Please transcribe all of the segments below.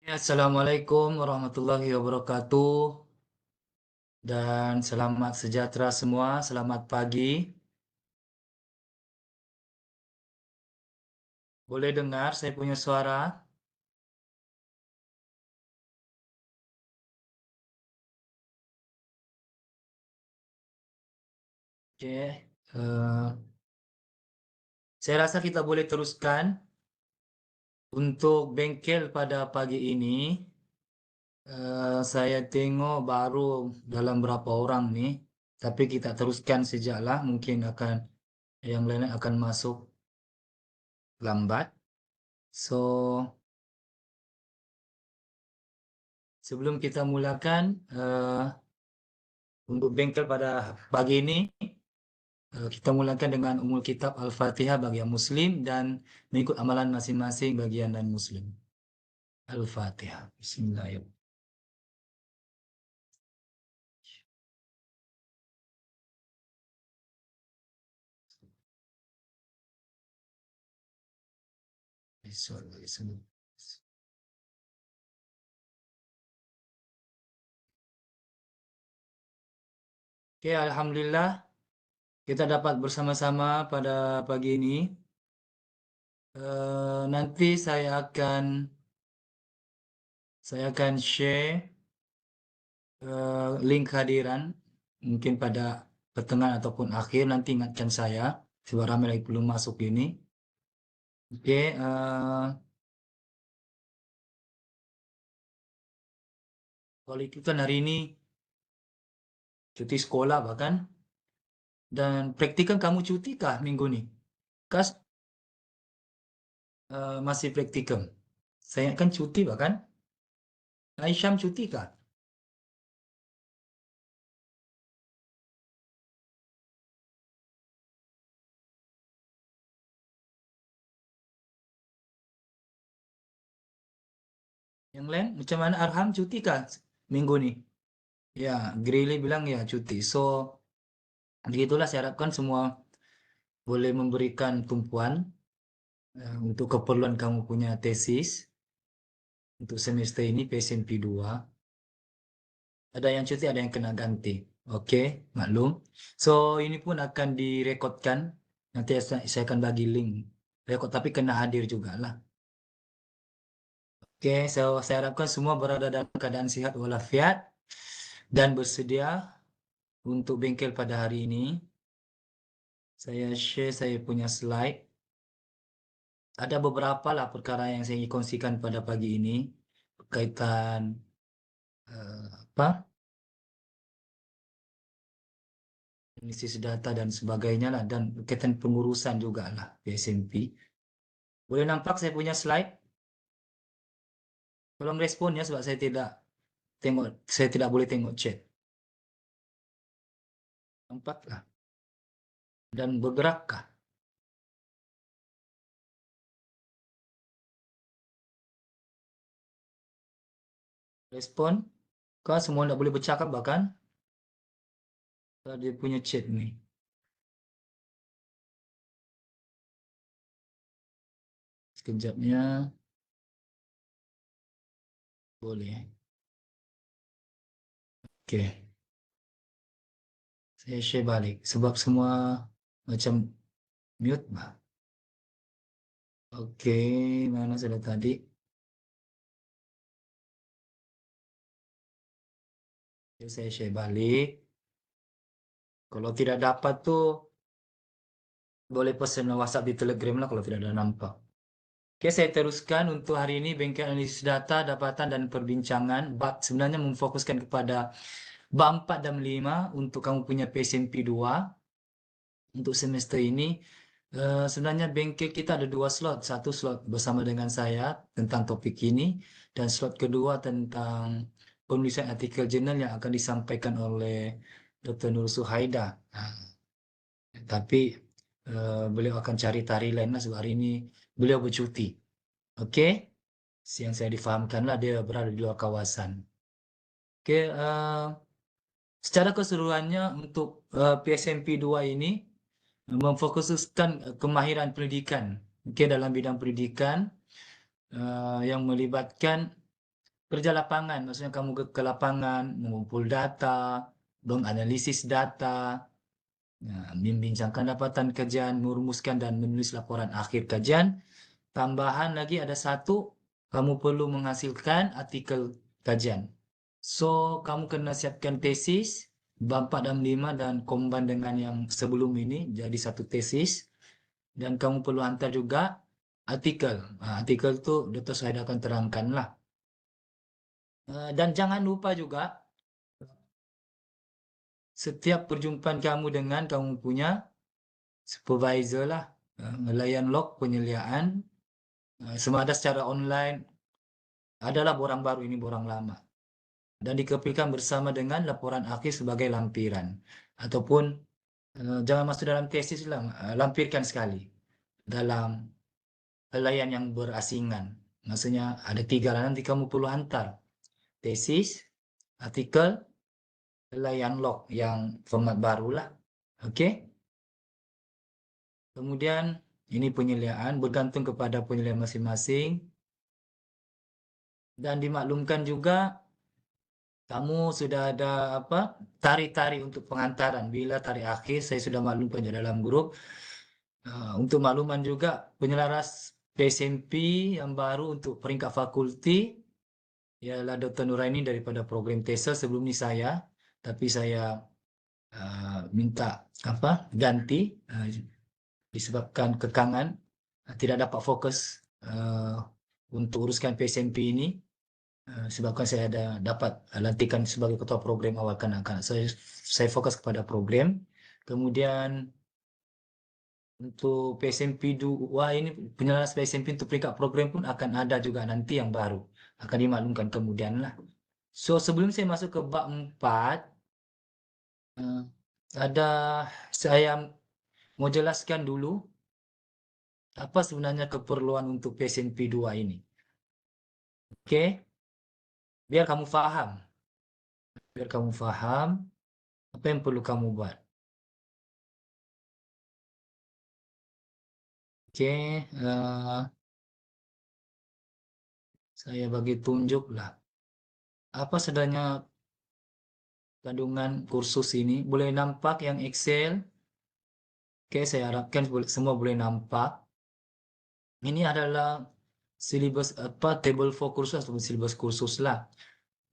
Ya, Assalamualaikum warahmatullahi wabarakatuh dan selamat sejahtera semua, selamat pagi. Boleh dengar saya punya suara? Oke, saya rasa kita boleh teruskan untuk bengkel pada pagi ini. Saya tengok baru dalam berapa orang nih, tapi kita teruskan sejaklah, mungkin akan yang lain akan masuk lambat. So, sebelum kita mulakan untuk bengkel pada pagi ini, kita mulakan dengan umul kitab Al-Fatihah bagi yang Muslim dan mengikut amalan masing-masing bagi yang non-Muslim. Al-Fatihah. Bismillahirrahmanirrahim. Oke, Alhamdulillah kita dapat bersama-sama pada pagi ini. Nanti saya akan share link kehadiran mungkin pada pertengahan ataupun akhir. Nanti ingatkan saya sebab ramai lagi belum masuk ini. Oke, kalau itu kan hari ini cuti sekolah bahkan, dan praktikum kamu cuti kah minggu ni? Kas masih praktikum. Saya kan cuti bahkan. Aisyam cuti kah? Yang lain macam mana, Arham cuti kah minggu ni? Ya, Grili bilang ya cuti. So, begitulah saya harapkan semua boleh memberikan tumpuan untuk keperluan kamu punya tesis untuk semester ini PSMP 2. Ada yang cuti, ada yang kena ganti. Oke, maklum. So, ini pun akan direkodkan. Nanti saya akan bagi link rekod, tapi kena hadir juga lah. Oke, saya harapkan semua berada dalam keadaan sehat walafiat dan bersedia untuk bengkel pada hari ini. Saya share saya punya slide. Ada beberapa lah perkara yang saya ingin kongsikan pada pagi ini berkaitan apa? Analisis data dan sebagainya lah, dan berkaitan pengurusan juga lah PSMP. Boleh nampak saya punya slide? Tolong respon ya sebab saya tidak boleh tengok chat. Nampaklah dan bergerakkah? Respon? Kau semua tidak boleh bercakap bahkan? Dia punya chat ni. Sekejapnya. Boleh. Oke. Saya share balik. Sebab semua macam mute bah. Oke. Mana sudah tadi? Oke, saya share balik. Kalau tidak dapat tuh boleh pesan WhatsApp di Telegram lah kalau tidak ada nampak. Oke, saya teruskan untuk hari ini bengkel analisis data, dapatan dan perbincangan. Bab sebenarnya memfokuskan kepada bab 4 dan 5 untuk kamu punya PSMP 2 untuk semester ini. Sebenarnya bengkel kita ada dua slot. Satu slot bersama dengan saya tentang topik ini dan slot kedua tentang penulisan artikel jurnal yang akan disampaikan oleh Dr. Nur Suhaida. Nah, tapi beliau akan cari tari lain lah sebab hari ini beliau bercuti. Oke, yang saya difahamkan lah dia berada di luar kawasan. Oke, secara keseluruhannya untuk PSMP 2 ini memfokuskan kemahiran pendidikan. Oke, dalam bidang pendidikan yang melibatkan kerja lapangan, maksudnya kamu ke lapangan, mengumpul data, menganalisis data, membincangkan dapatan kajian, merumuskan dan menulis laporan akhir kajian. Tambahan lagi ada satu, kamu perlu menghasilkan artikel kajian. So, kamu kena siapkan tesis, bab 4 dan 5 dan combine dengan yang sebelum ini, jadi satu tesis. Dan kamu perlu hantar juga artikel. Artikel itu Dr. Syahid akan terangkan lah. Dan jangan lupa juga, setiap perjumpaan kamu dengan kamu punya supervisor lah, layan log penyeliaan, sama ada secara online, adalah borang baru ini borang lama. Dan dikepikan bersama dengan laporan akhir sebagai lampiran. Ataupun jangan masuk dalam tesis lah, lampirkan sekali dalam helaian yang berasingan. Maksudnya ada 3 lah, nanti kamu perlu hantar tesis, artikel, helaian log yang format baru lah. Oke? Kemudian ini penyeliaan bergantung kepada penilaian masing-masing. Dan dimaklumkan juga kamu sudah ada apa? Tari-tari untuk pengantaran. Bila tarikh akhir saya sudah maklumkan di dalam grup. Untuk makluman juga penyelaras PSMP yang baru untuk peringkat fakulti ialah Dr. Nuraini daripada program TESA. Sebelum ini saya, tapi saya minta apa? Ganti disebabkan kekangan, tidak dapat fokus untuk uruskan PSMP ini. Sebabkan saya ada dapat lantikan sebagai ketua program awal kanak-kanak. Saya fokus kepada program. Kemudian untuk PSMP 2 ini, penyelaras PSMP untuk peringkat program pun akan ada juga nanti yang baru. Akan dimaklumkan kemudian lah. So, sebelum saya masuk ke bab 4, ada saya mau jelaskan dulu apa sebenarnya keperluan untuk PSMP 2 ini. Oke? Biar kamu paham. Biar kamu paham apa yang perlu kamu buat. Oke, saya bagi tunjuk lah. Apa sebenarnya kandungan kursus ini? Boleh nampak yang Excel? Oke, saya harapkan semua boleh nampak. Ini adalah silibus apa, table for kursus atau silibus kursus lah.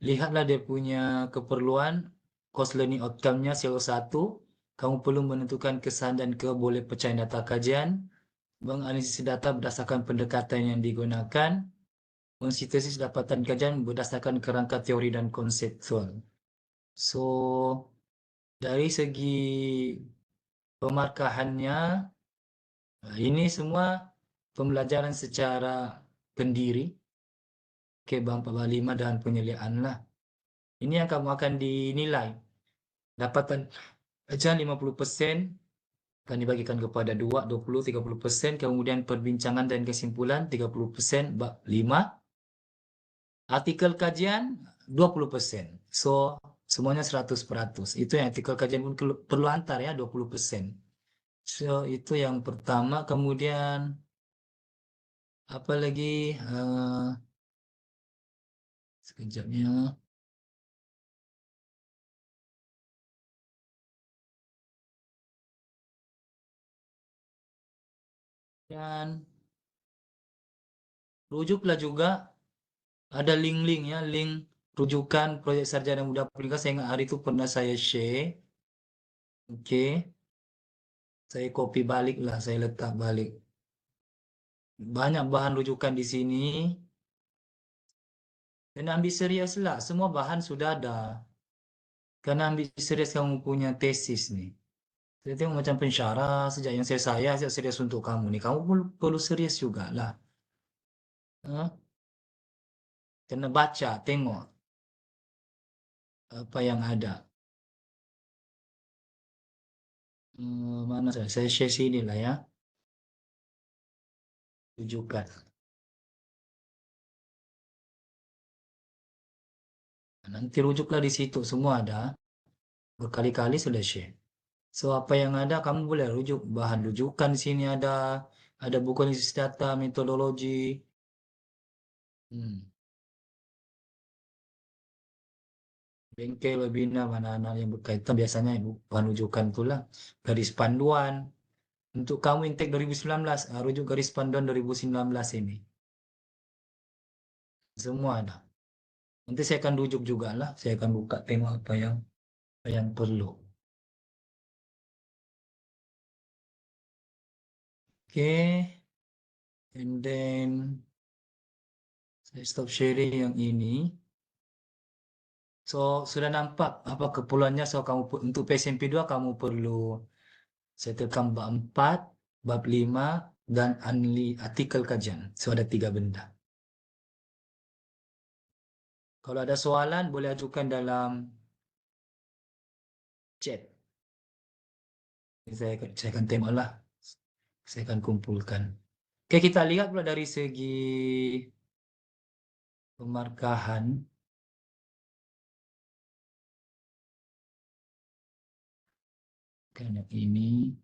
Lihatlah dia punya keperluan, course learning outcome-nya CO1. Kamu perlu menentukan kesan dan boleh percaya data kajian, menganalisis data berdasarkan pendekatan yang digunakan, mensintesis dapatan kajian berdasarkan kerangka teori dan konseptual. So, dari segi pemarkahannya, ini semua pembelajaran secara pendiri, ke bab 45 dan penyeliaan lah. Ini yang kamu akan dinilai. Dapatan kajian 50% akan dibagikan kepada 2, 20, 30%. Kemudian perbincangan dan kesimpulan 30%, bab 5. Artikel kajian 20%. So, semuanya 100%. Itu yang artikel kajian pun perlu antar ya, 20%. So, itu yang pertama. Kemudian, apa lagi? Sekejapnya. Dan rujuklah juga, ada link-link ya, link rujukan proyek sarjana muda aplikasi. Saya ingat hari itu pernah saya share. Oke, saya copy balik lah, saya letak balik. Banyak bahan rujukan di sini. Dan ambil serius lah, semua bahan sudah ada. Karena ambil serius kamu punya tesis nih. Saya tengok macam pensyarah sejak yang saya serius untuk kamu nih. Kamu perlu serius juga lah. Hah? Kena baca, tengok apa yang ada. Mana saya share sini lah ya. Rujukan. Nanti rujuklah di situ, semua ada. Berkali-kali sudah share. So, apa yang ada, kamu boleh rujuk. Bahan rujukan di sini ada buku analisis data, metodologi. bengkel, webinar, mana-mana yang berkaitan biasanya bukan rujukan itulah garis panduan. Untuk kamu intake 2019, rujuk garis panduan 2019 ini. Semua ada. Nanti saya akan rujuk juga lah. Saya akan buka tengok apa yang perlu. Oke. And then saya stop sharing yang ini. So, sudah nampak apa keperluannya. So, untuk PSMP 2 kamu perlu setelkan bab 4, bab 5, dan artikel kajian. So, ada 3 benda. Kalau ada soalan, boleh ajukan dalam chat. Saya akan tengoklah. Saya akan kumpulkan. Oke, kita lihat pula dari segi pemarkahan. Kan yang ini.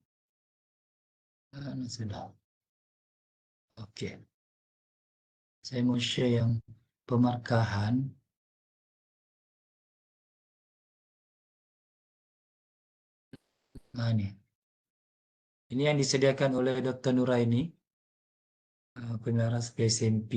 Sudah. Oke. Saya mau share yang pemarkahan. Nah, ini. Ini yang disediakan oleh Dr. Nuraini, pengarah PSMP.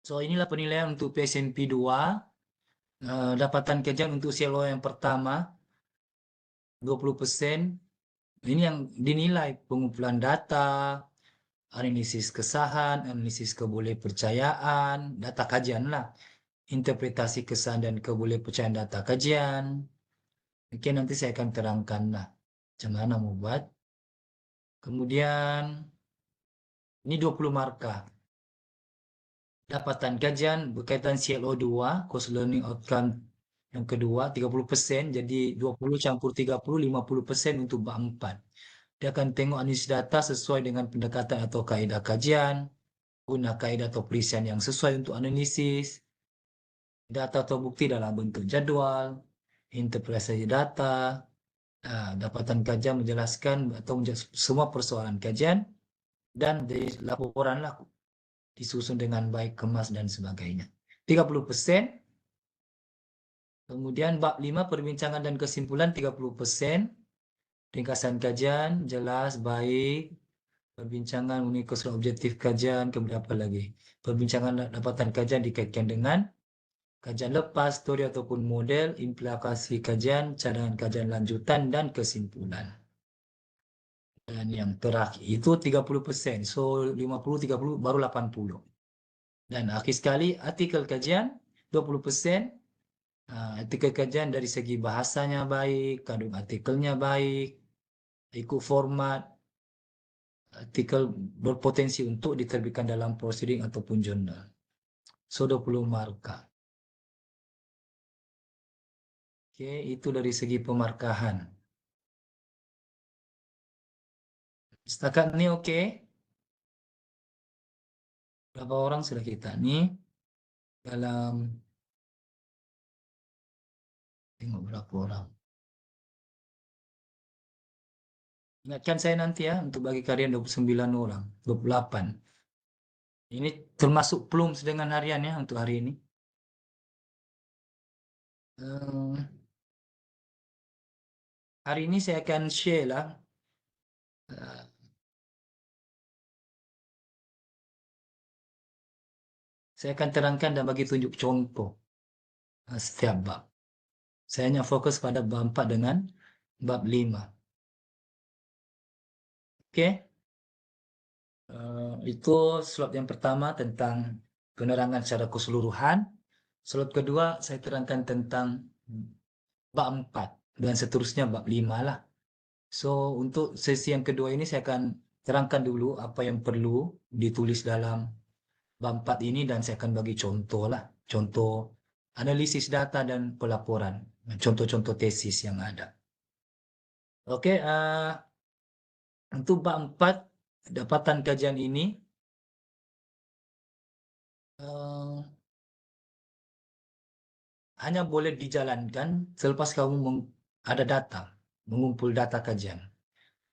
So, inilah penilaian untuk PSMP 2. Dapatan kajian untuk CLO yang pertama, 20%. Ini yang dinilai pengumpulan data, analisis kesahan, analisis kebolehpercayaan, data kajian lah. Interpretasi kesan dan kebolehpercayaan data kajian. Oke, nanti saya akan terangkan lah macam mana mau buat. Kemudian ini 20 markah. Dapatan kajian berkaitan CLO2, Course Learning Outcome yang kedua, 30%. Jadi 20 campur 30, 50% untuk bab 4. Dia akan tengok analisis data sesuai dengan pendekatan atau kaedah kajian, guna kaedah atau perisian yang sesuai untuk analisis, data atau bukti dalam bentuk jadwal, interpretasi data, dapatan kajian menjelaskan atau semua persoalan kajian, dan dari laporan lah disusun dengan baik, kemas, dan sebagainya. 30%. Kemudian bab 5 perbincangan dan kesimpulan 30%. Ringkasan kajian, jelas, baik. Perbincangan mengenai keseluruhan objektif kajian, kemudian apa lagi? Perbincangan dapatan kajian dikaitkan dengan kajian lepas, teori ataupun model, implikasi kajian, cadangan kajian lanjutan, dan kesimpulan. Dan yang terakhir itu 30%. So, 50, 30, baru 80. Dan akhir sekali, artikel kajian, 20%. Artikel kajian dari segi bahasanya baik, kandung artikelnya baik, ikut format, artikel berpotensi untuk diterbitkan dalam proceeding ataupun jurnal. So, 20 markah. Oke, itu dari segi pemarkahan. Setakat ini oke. Berapa orang sudah kita nih dalam, tengok berapa orang. Ingatkan saya nanti ya untuk bagi kalian 29 orang, 28. Ini termasuk plum dengan harian ya untuk hari ini. Hari ini saya akan share lah. Saya akan terangkan dan bagi tunjuk contoh setiap bab. Saya hanya fokus pada bab 4 dengan bab 5. Oke. Itu slot yang pertama tentang penerangan secara keseluruhan. Slot kedua saya terangkan tentang bab 4 dan seterusnya bab 5 lah. So, untuk sesi yang kedua ini saya akan terangkan dulu apa yang perlu ditulis dalam bab 4 ini dan saya akan bagi contoh lah. Contoh analisis data dan pelaporan. Contoh-contoh tesis yang ada. Oke, untuk bab 4 dapatan kajian ini hanya boleh dijalankan selepas kamu ada data, mengumpul data kajian.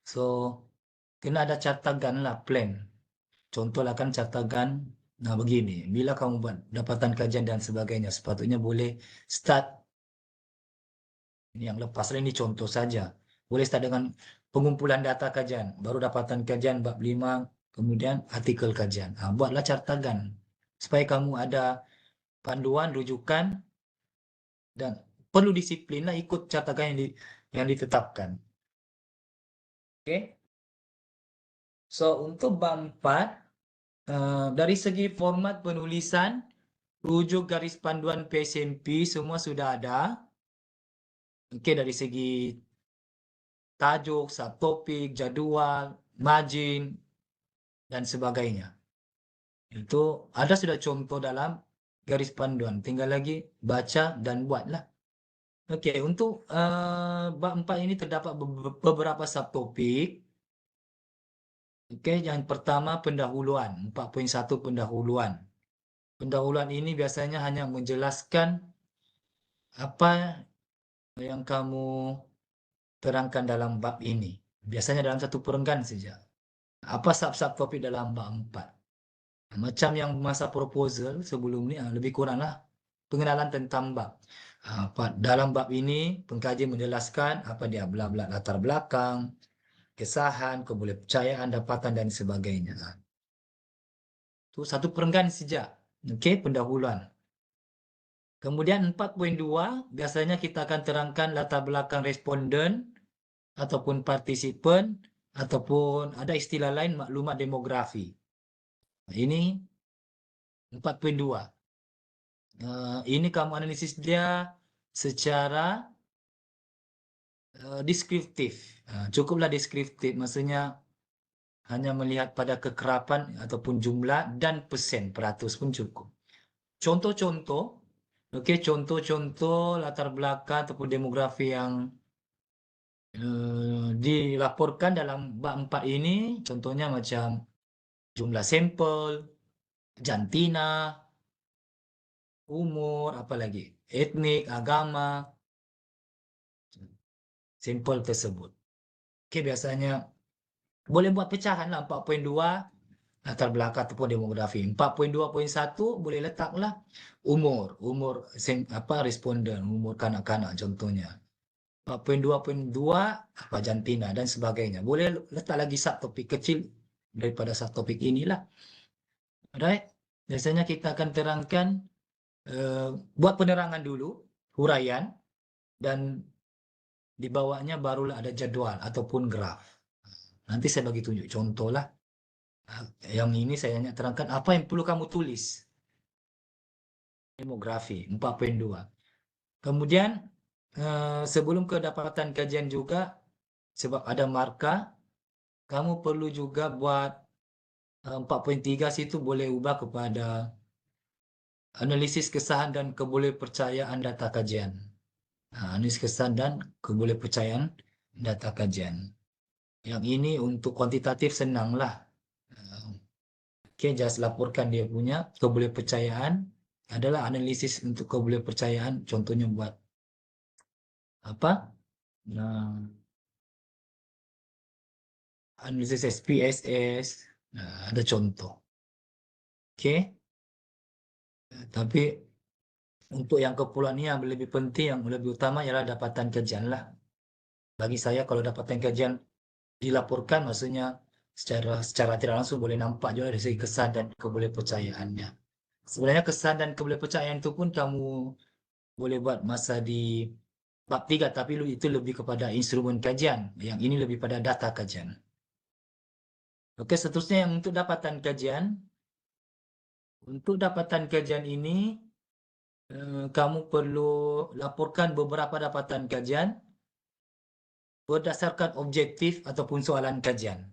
So, kena ada catagan lah, plan. Contohlah kan catagan, nah begini, bila kamu buat dapatan kajian dan sebagainya, sepatutnya boleh start, ini yang lepas lah, ini contoh saja. Boleh start dengan pengumpulan data kajian, baru dapatan kajian bab 5, kemudian artikel kajian. Nah, buatlah catagan, supaya kamu ada panduan, rujukan, dan perlu disiplin lah ikut catakan yang ditetapkan. Oke. So, untuk bab 4, dari segi format penulisan, rujuk garis panduan PSMP semua sudah ada. Oke, dari segi tajuk, subtopik, jadual, margin, dan sebagainya. Itu ada sudah contoh dalam garis panduan. Tinggal lagi baca dan buatlah. Oke, untuk bab 4 ini terdapat beberapa subtopik. Oke, yang pertama pendahuluan, 4.1 pendahuluan. Pendahuluan ini biasanya hanya menjelaskan apa yang kamu terangkan dalam bab ini. Biasanya dalam satu perenggan saja. Apa sub-sub topik dalam bab 4? Macam yang masa proposal sebelum ni, lebih kuranglah pengenalan tentang bab. Dalam bab ini, pengkaji menjelaskan apa dia bla-bla latar belakang, kesahan, kebolehpercayaan, dapatan dan sebagainya. Itu satu perenggan saja. Okey, pendahuluan. Kemudian 4.2, biasanya kita akan terangkan latar belakang responden ataupun partisipan, ataupun ada istilah lain maklumat demografi. Ini 4.2. Ini kamu analisis dia secara deskriptif. Cukuplah deskriptif, maksudnya hanya melihat pada kekerapan ataupun jumlah dan persen, peratus pun cukup. Contoh-contoh, okey, contoh-contoh latar belakang ataupun demografi yang dilaporkan dalam bab 4 ini, contohnya macam jumlah sampel, jantina, umur, apa lagi, etnik, agama, sampel tersebut. Okey, biasanya boleh buat pecahan lah 4.2 latar belakang ataupun demografi. 4.2.1 boleh letaklah umur apa responden, umur kanak-kanak contohnya. 4.2.2 apa jantina dan sebagainya. Boleh letak lagi subtopik kecil daripada subtopik inilah. Alright. Biasanya kita akan terangkan buat penerangan dulu, huraian, dan di bawahnya barulah ada jadual ataupun graf. Nanti saya bagi tunjuk contoh lah. Yang ini saya hanya terangkan apa yang perlu kamu tulis. Demografi 4.2. Kemudian sebelum kedapatan kajian juga, sebab ada markah, kamu perlu juga buat 4.3 situ boleh ubah kepada analisis kesahan dan kebolehpercayaan data kajian. Analisis kesahan dan kebolehpercayaan data kajian. Yang ini untuk kuantitatif senanglah. Okey, just laporkan dia punya kebolehpercayaan adalah analisis untuk kebolehpercayaan. Contohnya buat apa? Analisis SPSS. Ada contoh. Okey. Tapi untuk yang keperluan ini yang lebih penting, yang lebih utama ialah dapatan kajian lah. Bagi saya kalau dapatan kajian dilaporkan, maksudnya secara tidak langsung boleh nampak juga dari segi kesan dan kebolehpercayaannya. Sebenarnya kesan dan kebolehpercayaan itu pun kamu boleh buat masa di bab 3, tapi itu lebih kepada instrumen kajian. Yang ini lebih pada data kajian. Okey, seterusnya yang untuk dapatan kajian. Untuk dapatan kajian ini, kamu perlu laporkan beberapa dapatan kajian berdasarkan objektif ataupun soalan kajian.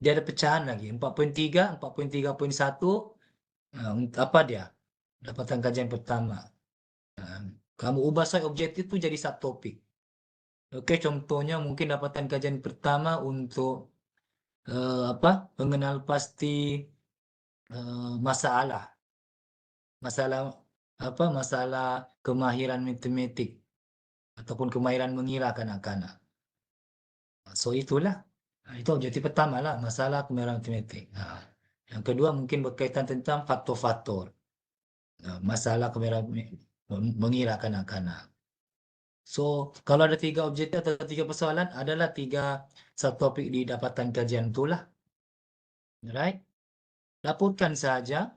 Dia ada pecahan lagi, 4.3, 4.3.1, apa dia? Dapatan kajian pertama. Kamu ubah soal objektif itu jadi subtopik. Okey, contohnya mungkin dapatan kajian pertama untuk apa? Mengenal pasti masalah apa? Masalah kemahiran matematik ataupun kemahiran mengira kanak-kanak. So itulah. Nah, itu objektif pertama lah, masalah kemahiran matematik. Nah, yang kedua mungkin berkaitan tentang faktor-faktor. Nah, masalah kemahiran mengira kanak-kanak. So, kalau ada 3 objektif atau 3 persoalan, adalah 3 subtopik di dapatan kajian itulah. Right? Laporkan saja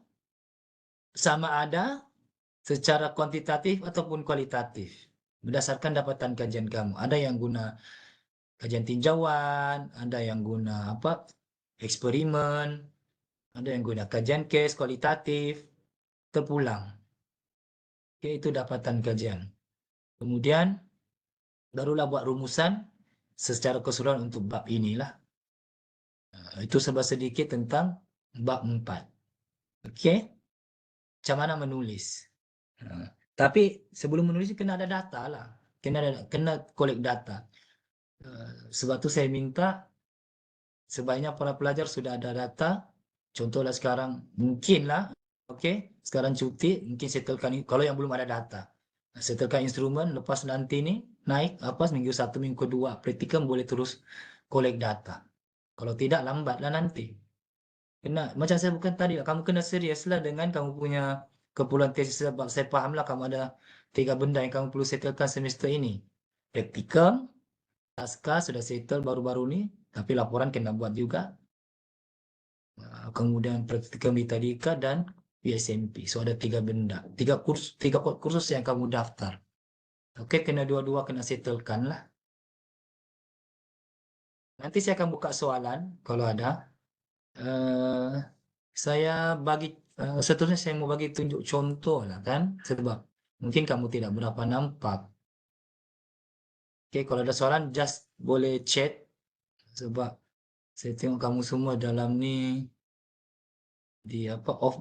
sama ada secara kuantitatif ataupun kualitatif. Berdasarkan dapatan kajian kamu. Ada yang guna kajian tinjauan, ada yang guna apa? Eksperimen, ada yang guna kajian case kualitatif, terpulang. Oke, itu dapatan kajian. Kemudian barulah buat rumusan secara keseluruhan untuk bab inilah. Itu sebab sedikit tentang bab 4. Oke, macam mana menulis? Tapi sebelum menulis kena ada data lah. Kena collect data. Sebab tu saya minta sebaiknya para pelajar sudah ada data. Contohlah sekarang mungkinlah, oke, sekarang cuti, mungkin settlekan kalau yang belum ada data. Settlekan instrumen, lepas nanti ni naik apa minggu 1, minggu kedua, praktikum boleh terus collect data. Kalau tidak lambatlah nanti. Kena, macam saya bukan tadi lah, kamu kena serius lah dengan kamu punya keperluan tesis sebab saya fahamlah kamu ada 3 benda yang kamu perlu settlekan semester ini. Praktikum, pasca sudah settle baru-baru ni, tapi laporan kena buat juga. Kemudian praktikum di Tadika dan PSMP. So ada 3 benda, 3 kursus yang kamu daftar. Oke, kena dua-dua kena settlekan lah. Nanti saya akan buka soalan kalau ada. Eh, saya bagi seterusnya saya mau bagi tunjuk contoh lah kan, sebab mungkin kamu tidak berapa nampak. Oke, kalau ada soalan just boleh chat sebab saya tengok kamu semua dalam ni di apa off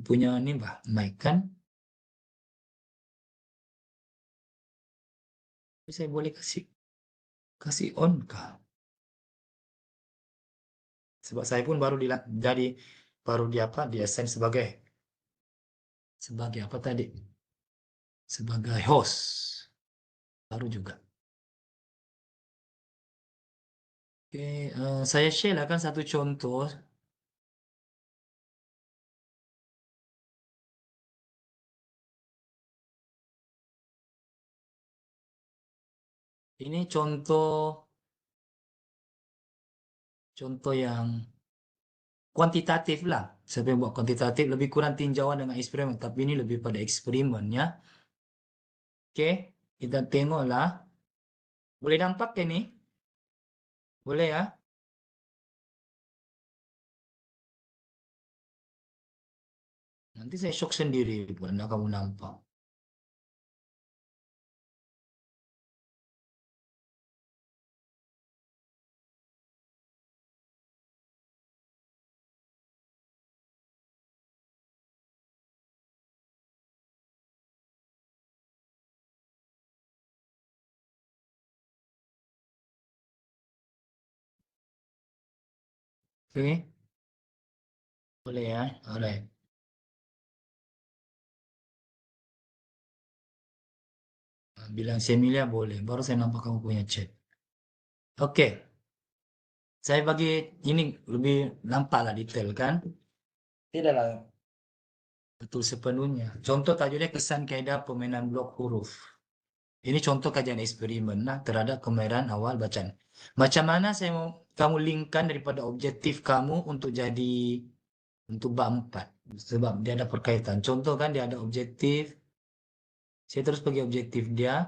punya ni bah mic kan. Saya boleh kasih kasih on kah? Sebab saya pun baru jadi baru di apa di assign sebagai apa tadi? Sebagai host. Baru juga. Oke, saya share lah kan satu contoh. Ini contoh yang kuantitatif lah. Saya yang buat kuantitatif lebih kurang tinjauan dengan eksperimen, tapi ini lebih pada eksperimen ya. Oke, kita tengoklah. Boleh nampak ke ni? Boleh ya? Nanti saya shock sendiri karena kamu nampak. Oke, boleh ya? Alright. Bilang Semilia boleh. Baru saya nampak kamu punya chat. Oke, saya bagi ini lebih nampak lah detail kan? Tidaklah betul sepenuhnya. Contoh tajuknya kesan kaedah permainan blok huruf. Ini contoh kajian eksperimen lah terhadap kemahiran awal bacaan. Macam mana saya mau kamu linkkan daripada objektif kamu untuk jadi untuk bab 4. Sebab dia ada perkaitan. Contoh kan dia ada objektif. Saya terus pergi objektif dia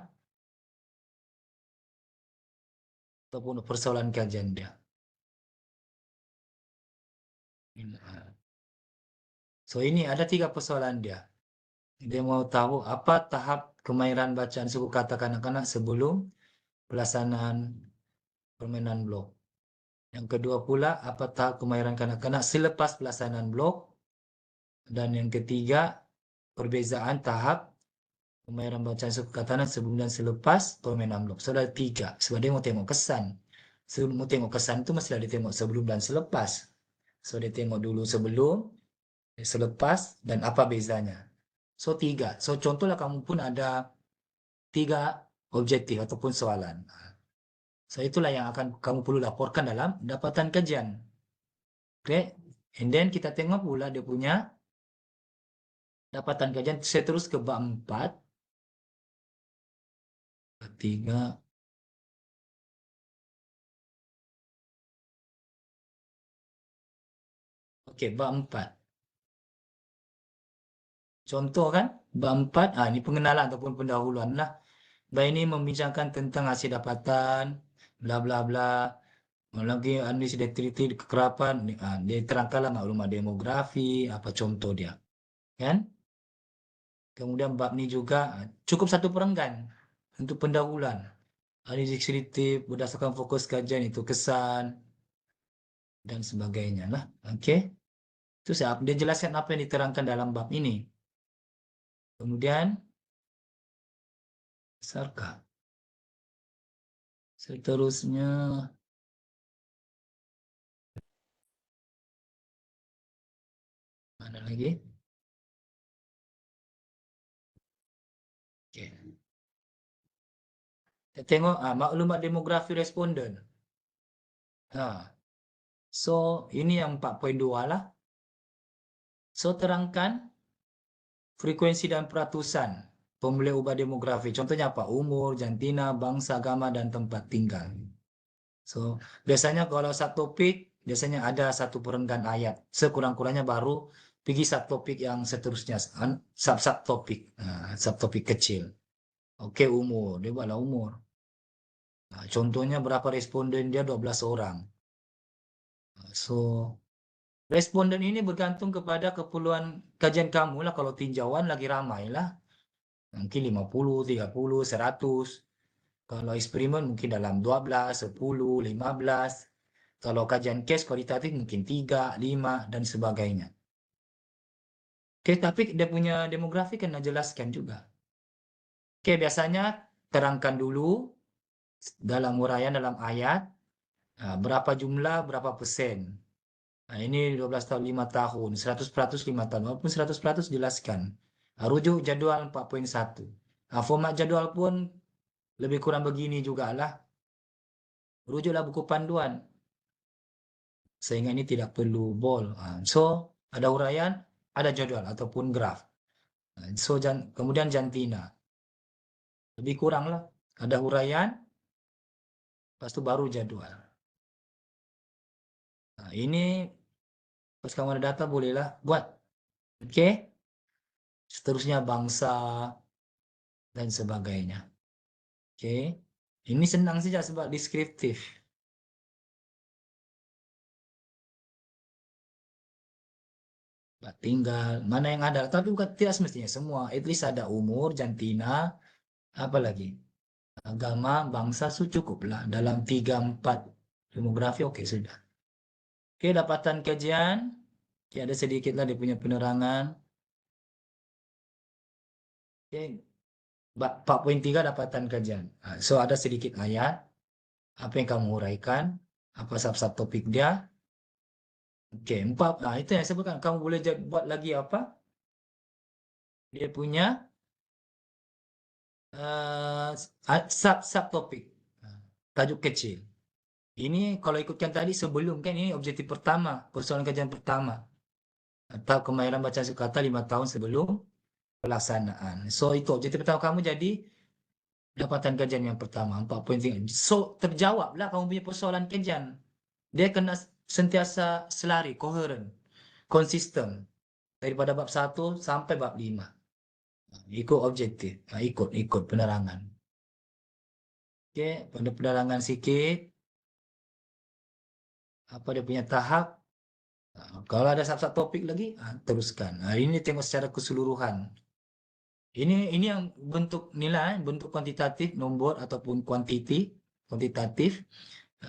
ataupun persoalan kajian dia. So ini ada 3 persoalan dia. Dia mau tahu apa tahap kemahiran bacaan suku kata kanak-kanak sebelum pelaksanaan permainan blok. Yang kedua pula, apa tahap kemahiran kanak-kanak selepas pelaksanaan blok. Dan yang ketiga, perbezaan tahap kemahiran bacaan suku kata kanak sebelum dan selepas permainan blok. So, ada 3. Sebab dia mau tengok kesan. Sebelum mau tengok kesan itu mesti dia tengok sebelum dan selepas. So, dia tengok dulu sebelum, selepas, dan apa bezanya. So, 3. So, contohlah kamu pun ada 3 objektif ataupun soalan. So, itulah yang akan kamu perlu laporkan dalam dapatan kajian. Oke, and then kita tengok pula dia punya dapatan kajian. Saya terus ke bab 4, 3. Oke, bab 4. Contoh kan, bab 4, ini pengenalan ataupun pendahuluan lah. Bab ini membincangkan tentang hasil dapatan, bla bla bla. Lagi analisis detail kekerapan, dia terangkanlah maklumat demografi, apa contoh dia, kan? Kemudian bab ini juga cukup satu perenggan untuk pendahuluan. Analisis deskriptif berdasarkan fokus kajian itu kesan dan sebagainya lah. Oke, itu dia jelaskan apa yang diterangkan dalam bab ini. Kemudian Sarka. Seterusnya mana lagi? Oke. Kita tengok maklumat demografi responden. Nah, so ini yang 4.2 lah. So terangkan frekuensi dan peratusan pemilih ubah demografi. Contohnya apa? Umur, jantina, bangsa, agama, dan tempat tinggal. So, biasanya kalau satu topik, biasanya ada satu perenggan ayat. Sekurang-kurangnya baru pergi subtopik yang seterusnya. Sub-sub topik. Subtopik kecil. Oke, umur. Dia buatlah umur. Contohnya berapa responden dia? 12 orang. So, responden ini bergantung kepada keperluan kajian kamu lah. Kalau tinjauan lagi ramai lah. Mungkin 50, 30, 100. Kalau eksperimen mungkin dalam 12, 10, 15. Kalau kajian case kualitatif mungkin 3, 5, dan sebagainya. Oke, tapi dia punya demografi kena jelaskan juga. Oke, biasanya terangkan dulu dalam uraian dalam ayat berapa jumlah, berapa persen. Ini 12 tahun, 5 tahun, 100% 5 tahun, walaupun 100% jelaskan. Rujuk jadual 4.1. Format jadual pun lebih kurang begini juga lah. Rujuklah buku panduan. Sehingga ini tidak perlu bold. So, ada uraian, ada jadual ataupun graf. So, kemudian jantina. Lebih kurang lah. Ada uraian, lepas itu baru jadwal. Ini pas kamu ada data bolehlah buat. Oke? Seterusnya bangsa dan sebagainya. Oke? Ini senang saja sebab deskriptif. Tinggal, mana yang ada. Tapi bukan tidak semestinya semua. At least ada umur, jantina, apa lagi? Agama, bangsa, cukuplah. Dalam 3-4 demografi, oke sudah. Oke, dapatan kajian. Oke, ada sedikitlah dia punya penerangan. Oke, 4.3 dapatan kajian. So, ada sedikit ayat. Apa yang kamu uraikan. Apa sub-sub topik dia. Oke, 4. Itu yang saya sebutkan. Kamu boleh buat lagi apa? Dia punya sub-sub topik. Tajuk kecil. Ini kalau ikutkan tadi sebelum kan ini objektif pertama. Persoalan kajian pertama. Atau kemahiran baca kata 5 tahun sebelum pelaksanaan. So, itu objektif pertama kamu jadi dapatan kajian yang pertama, 4.3. So, terjawablah kamu punya persoalan kajian. Dia kena sentiasa selari, koheren, konsisten. Daripada bab 1 sampai bab 5. Ikut objektif, ikut penerangan. Oke, pada penerangan sikit. Apa dia punya tahap. Kalau ada sub-sub topik lagi, teruskan. Ini tengok secara keseluruhan. Ini yang bentuk nilai, bentuk kuantitatif, nombor ataupun kuantitatif,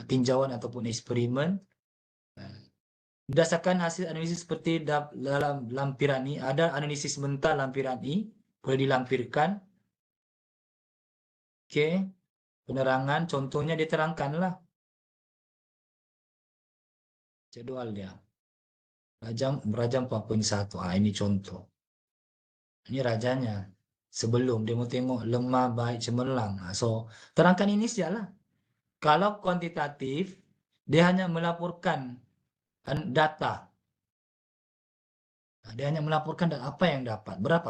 tinjauan ataupun eksperimen. Berdasarkan hasil analisis seperti dalam lampiran ini, ada analisis sebentar lampiran ini, boleh dilampirkan. Oke, penerangan, contohnya diterangkanlah jadwal dia. Rajam 4.1, ini contoh. Ini rajanya. Sebelum dia mau tengok lemah, baik, cemerlang. So, terangkan ini sajalah. Kalau kuantitatif, dia hanya melaporkan data. Nah, dia hanya melaporkan apa yang dapat, berapa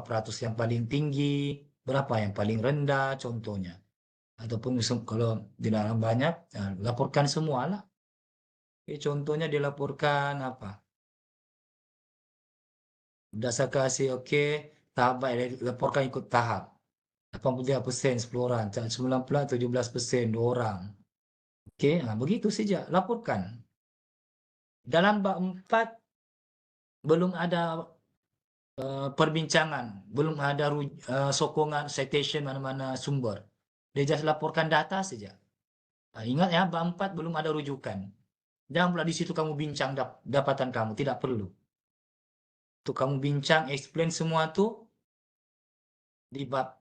peratus yang paling tinggi, berapa yang paling rendah, contohnya. Ataupun kalau di dalam banyak, ya, laporkan semua lah. Contohnya dilaporkan apa? Dasar kasih oke, tahap baik, laporkan ikut tahap. 83% 10 orang, 90 17% 2 orang. Oke, nah begitu saja, laporkan. Dalam bab 4 belum ada perbincangan, belum ada sokongan, citation mana-mana sumber. Dia just laporkan data saja. Nah, ingat ya, bab 4 belum ada rujukan. Jangan pula di situ kamu bincang dapatan kamu, tidak perlu. Tuh kamu bincang, explain semua tuh di bab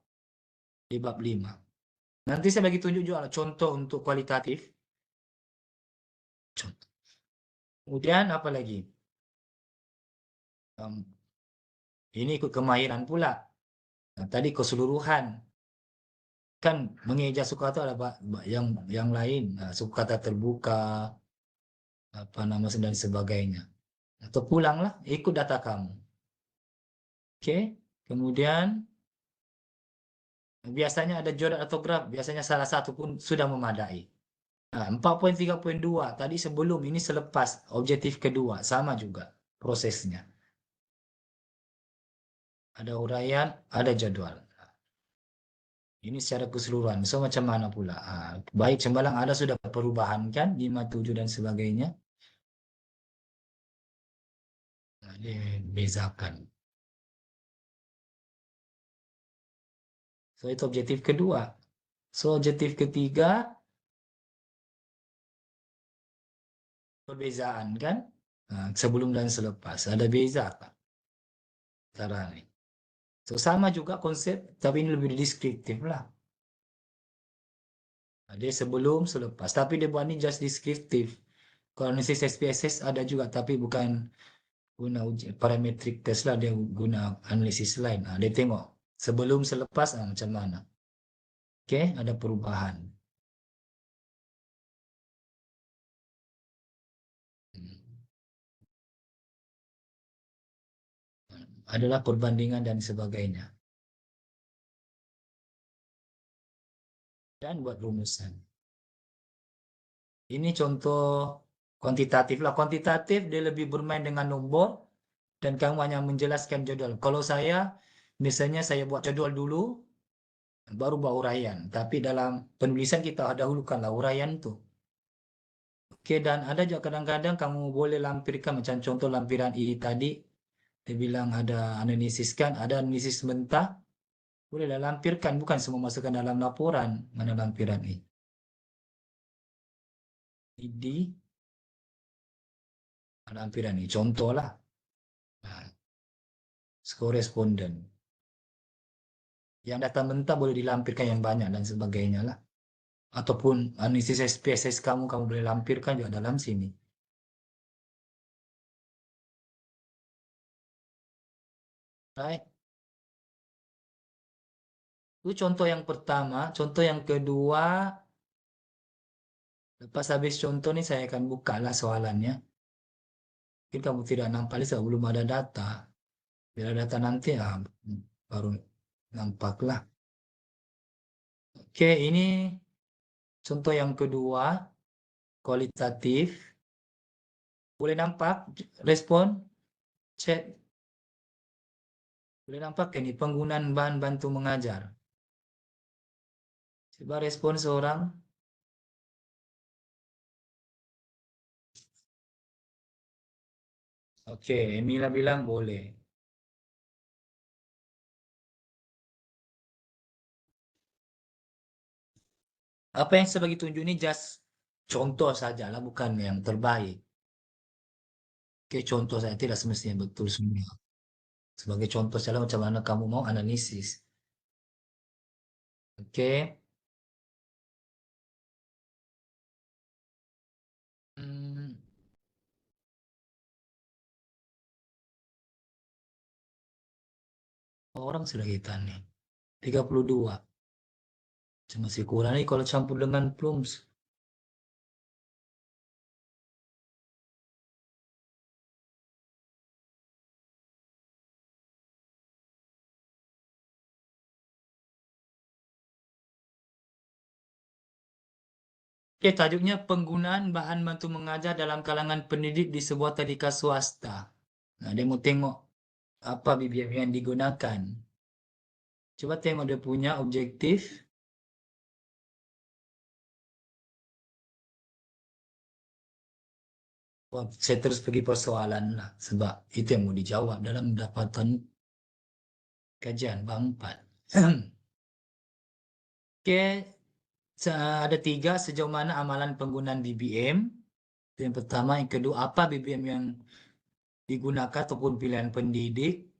5. Nanti saya bagi tunjuk juga contoh untuk kualitatif. Contoh. Kemudian apa lagi? Em, ini ikut kemahiran pula. Nah, tadi keseluruhan. Kan mengeja suku kata ada yang lain. Nah, suku kata terbuka, apa nama dan sebagainya. Atau pulanglah, ikut data kamu. Oke. Kemudian biasanya ada jodoh atau graf, biasanya salah satu pun sudah memadai. Nah, 4.3.2 tadi sebelum ini selepas objektif kedua sama juga prosesnya. Ada uraian, ada jadwal. Ini secara keseluruhan. So macam mana pula? Baik Cembalang ada sudah perubahan kan 5, 7 dan sebagainya. Nah, dibezakan. So itu objektif kedua. So objektif ketiga perbezaan kan? Nah, sebelum dan selepas ada beza kan? Cara ini. So sama juga konsep tapi ini lebih deskriptif lah. Nah, dia sebelum selepas tapi dia buat ini just deskriptif. Kalau analisis SPSS ada juga tapi bukan guna uji parametric test lah, dia guna analisis lain. Nah, dia tengok sebelum selepas macam mana. Oke, ada perubahan. Adalah perbandingan dan sebagainya. Dan buat rumusan. Ini contoh kuantitatif lah. Kuantitatif dia lebih bermain dengan nomor dan kamu hanya menjelaskan jadwal. Kalau saya, biasanya saya buat jadwal dulu, baru buat uraian. Tapi dalam penulisan kita dahulukanlah uraian itu. Oke, dan ada juga kadang-kadang kamu boleh lampirkan macam contoh lampiran I tadi. Dia bilang ada analisis kan, ada analisis mentah. Bolehlah lampirkan, bukan semua masukkan dalam laporan. Mana lampiran I. Di lampiran I, contoh lah. Nah, koresponden. Yang data mentah boleh dilampirkan yang banyak dan sebagainya lah. Ataupun analisis SPSS kamu boleh lampirkan juga dalam sini. Right? Itu contoh yang pertama. Contoh yang kedua, lepas habis contoh nih saya akan buka lah soalannya. Mungkin kamu tidak nampak ini sebelum ada data. Bila data nanti ya baru nampak lah. Oke, ini contoh yang kedua, kualitatif. Boleh nampak respon chat. Boleh nampak ini penggunaan bahan bantu mengajar. Coba respon seorang. Oke, Emilia bilang boleh. Apa yang saya bagi tunjuk ini just contoh saja lah, bukan yang terbaik. Oke, contoh saya tidak semestinya betul semua. Sebagai contoh saja macam mana kamu mau analisis. Oke. Hmm, orang sudah kita nih. 32. Masih kurang nih kalau campur dengan plums. Oke, tajuknya penggunaan bahan bantu mengajar dalam kalangan pendidik di sebuah tadika swasta. Nah, dia mau tengok apa BBM yang digunakan. Coba tengok dia punya objektif. Wah, saya terus pergi persoalan lah, sebab itu yang mau dijawab dalam dapatan kajian bab 4. Oke, ada 3, sejauh mana amalan penggunaan BBM. Yang pertama, yang kedua, apa BBM yang digunakan ataupun pilihan pendidik.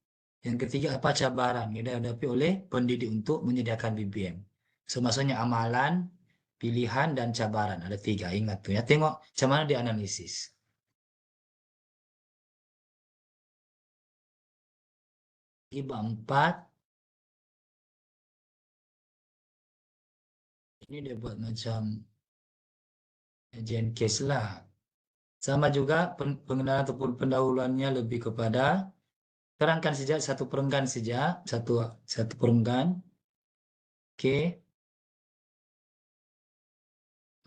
Yang ketiga, apa cabaran yang dihadapi oleh pendidik untuk menyediakan BBM. So, maksudnya amalan, pilihan, dan cabaran. Ada 3, ingat tuh ya. Tengok macam mana dianalisis. Di bab 4, ini dia buat macam kajian case lah. Sama juga pengenalan ataupun pendahuluannya lebih kepada terangkan saja satu perenggan saja, satu perenggan. Oke.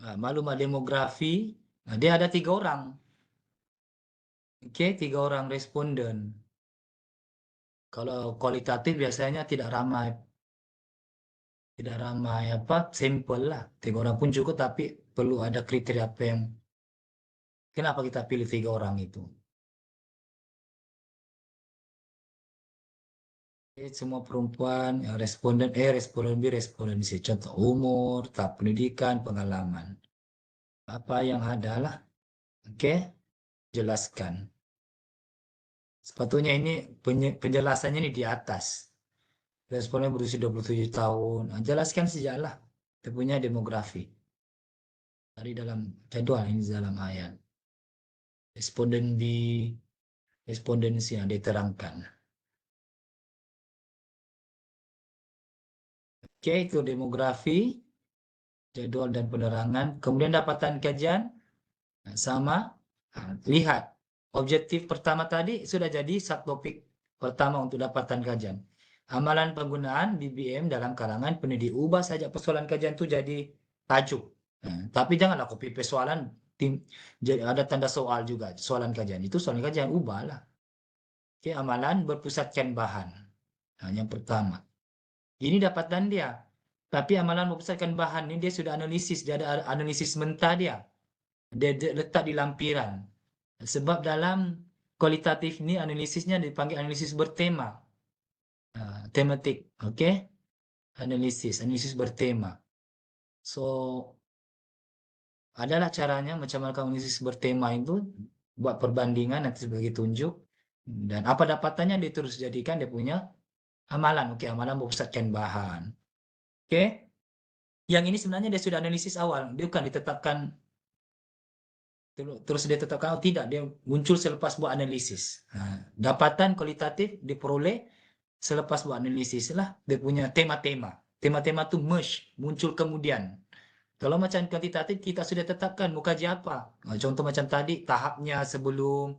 Nah, maklumah demografi. Nah, dia ada 3 orang. Oke, 3 orang responden. Kalau kualitatif biasanya tidak ramai apa sampel lah. 3 orang pun cukup, tapi perlu ada kriteria apa yang kenapa kita pilih 3 orang itu. Semua perempuan yang responden B, responden C. Contoh umur, tahap pendidikan, pengalaman. Apa yang ada lah. Oke, jelaskan. Sepatutnya ini penjelasannya ini di atas. Responden berusia 27 tahun. Nah, jelaskan sejarah. Kita punya demografi. Dari dalam jadwal ini dalam ayat. Responden B, respondensi yang diterangkan. Oke, itu demografi, jadwal dan penerangan. Kemudian dapatan kajian sama. Nah, lihat, objektif pertama tadi sudah jadi subtopik pertama untuk dapatan kajian. Amalan penggunaan BBM dalam kalangan pendidik. Ubah saja persoalan kajian itu jadi tajuk. Nah, tapi janganlah copy paste soalan, jadi ada tanda soal juga. Soalan kajian itu soalan kajian, ubahlah. Oke, amalan berpusatkan bahan. Nah, yang pertama. Ini dapatan dia. Tapi amalan berpusatkan bahan ini dia sudah analisis, dia ada analisis mentah dia. Dia letak di lampiran. Sebab dalam kualitatif ini analisisnya dipanggil analisis bertema. Tematik, oke? Analisis bertema. So, adalah caranya macam mana analisis bertema itu buat perbandingan nanti sebagai tunjuk. Dan apa dapatannya dia terus jadikan dia punya amalan. Oke, amalan berpusatkan bahan. Oke? Yang ini sebenarnya dia sudah analisis awal. Dia bukan ditetapkan terus dia tetapkan, oh tidak, dia muncul selepas buat analisis. Nah, dapatan kualitatif diperoleh selepas buat analisis lah. Dia punya tema-tema. Tema-tema tuh merge, muncul kemudian. Kalau macam kuantitatif kita sudah tetapkan mau kaji apa. Nah, contoh macam tadi tahapnya sebelum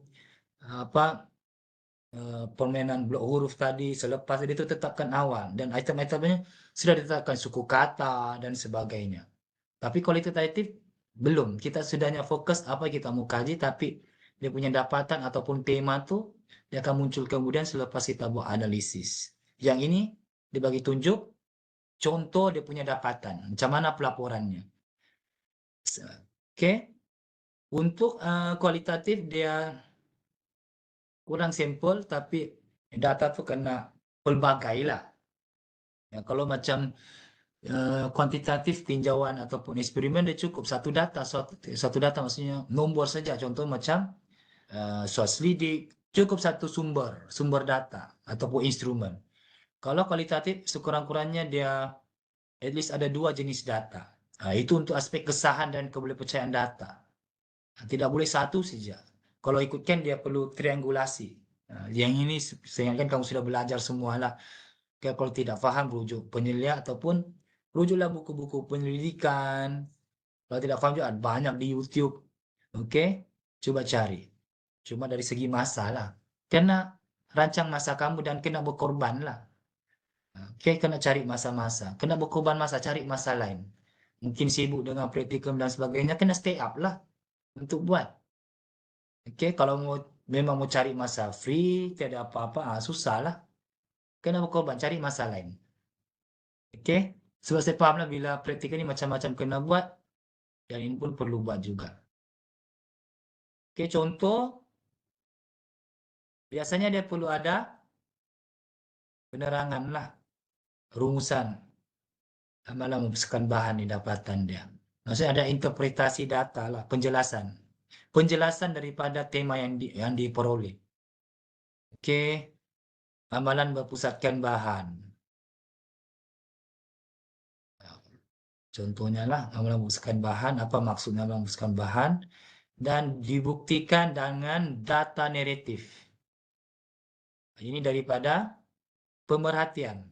apa permainan blok huruf tadi, selepas itu tetapkan awal dan item-itemnya sudah ditetapkan suku kata dan sebagainya. Tapi kualitatif belum. Kita sudahnya fokus apa kita mau kaji, tapi dia punya dapatan ataupun tema tuh dia akan muncul kemudian selepas kita buat analisis. Yang ini dibagi tunjuk contoh dia punya dapatan. Macam mana pelaporannya. Oke. Untuk kualitatif dia kurang sampel, tapi data tuh kena pelbagai lah. Ya, kalau macam kuantitatif tinjauan ataupun eksperimen dia cukup satu data maksudnya nombor saja, contoh macam source lidik cukup satu sumber data ataupun instrumen. Kalau kualitatif sekurang-kurangnya dia at least ada 2 jenis data. Nah, itu untuk aspek kesahan dan kepercayaan data. Nah, tidak boleh satu saja. Kalau ikutkan dia perlu triangulasi. Nah, yang ini saya ingatkan kamu sudah belajar semua lah. Kalau tidak paham rujuk penilaian ataupun rujuklah buku-buku penyelidikan. Kalau tidak paham juga banyak di YouTube. Oke, coba cari. Cuma dari segi masa lah. Kena rancang masa kamu dan kena berkorban lah. Oke, kena cari masa-masa. Kena berkorban masa, cari masa lain. Mungkin sibuk dengan praktikum dan sebagainya, kena stay up lah untuk buat. Oke, kalau mau memang mau cari masa free, tidak ada apa-apa, susah lah. Kena berkorban, cari masa lain. Oke, sebab saya paham lah bila praktikum ini macam-macam kena buat, dan ini pun perlu buat juga. Oke, contoh, biasanya dia perlu ada penerangan lah, rumusan, malah memasukkan bahan di dapatan dia. Maksudnya ada interpretasi data lah, penjelasan. Penjelasan daripada tema yang diperoleh. Oke, amalan berpusatkan bahan. Contohnya lah, amalan berpusatkan bahan, apa maksudnya amalan berpusatkan bahan, dan dibuktikan dengan data naratif. Ini daripada pemerhatian.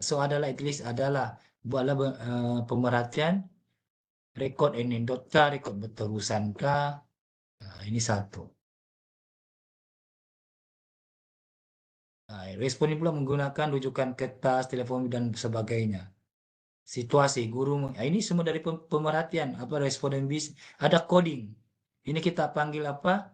So adalah at least adalah buatlah pemerhatian, rekod anekdota, rekod berterusan kah. Nah, ini satu. Nah, respon ini pula menggunakan rujukan kertas, telepon dan sebagainya. Situasi guru, ini semua dari pemerhatian. Apa responden bis? Ada coding. Ini kita panggil apa?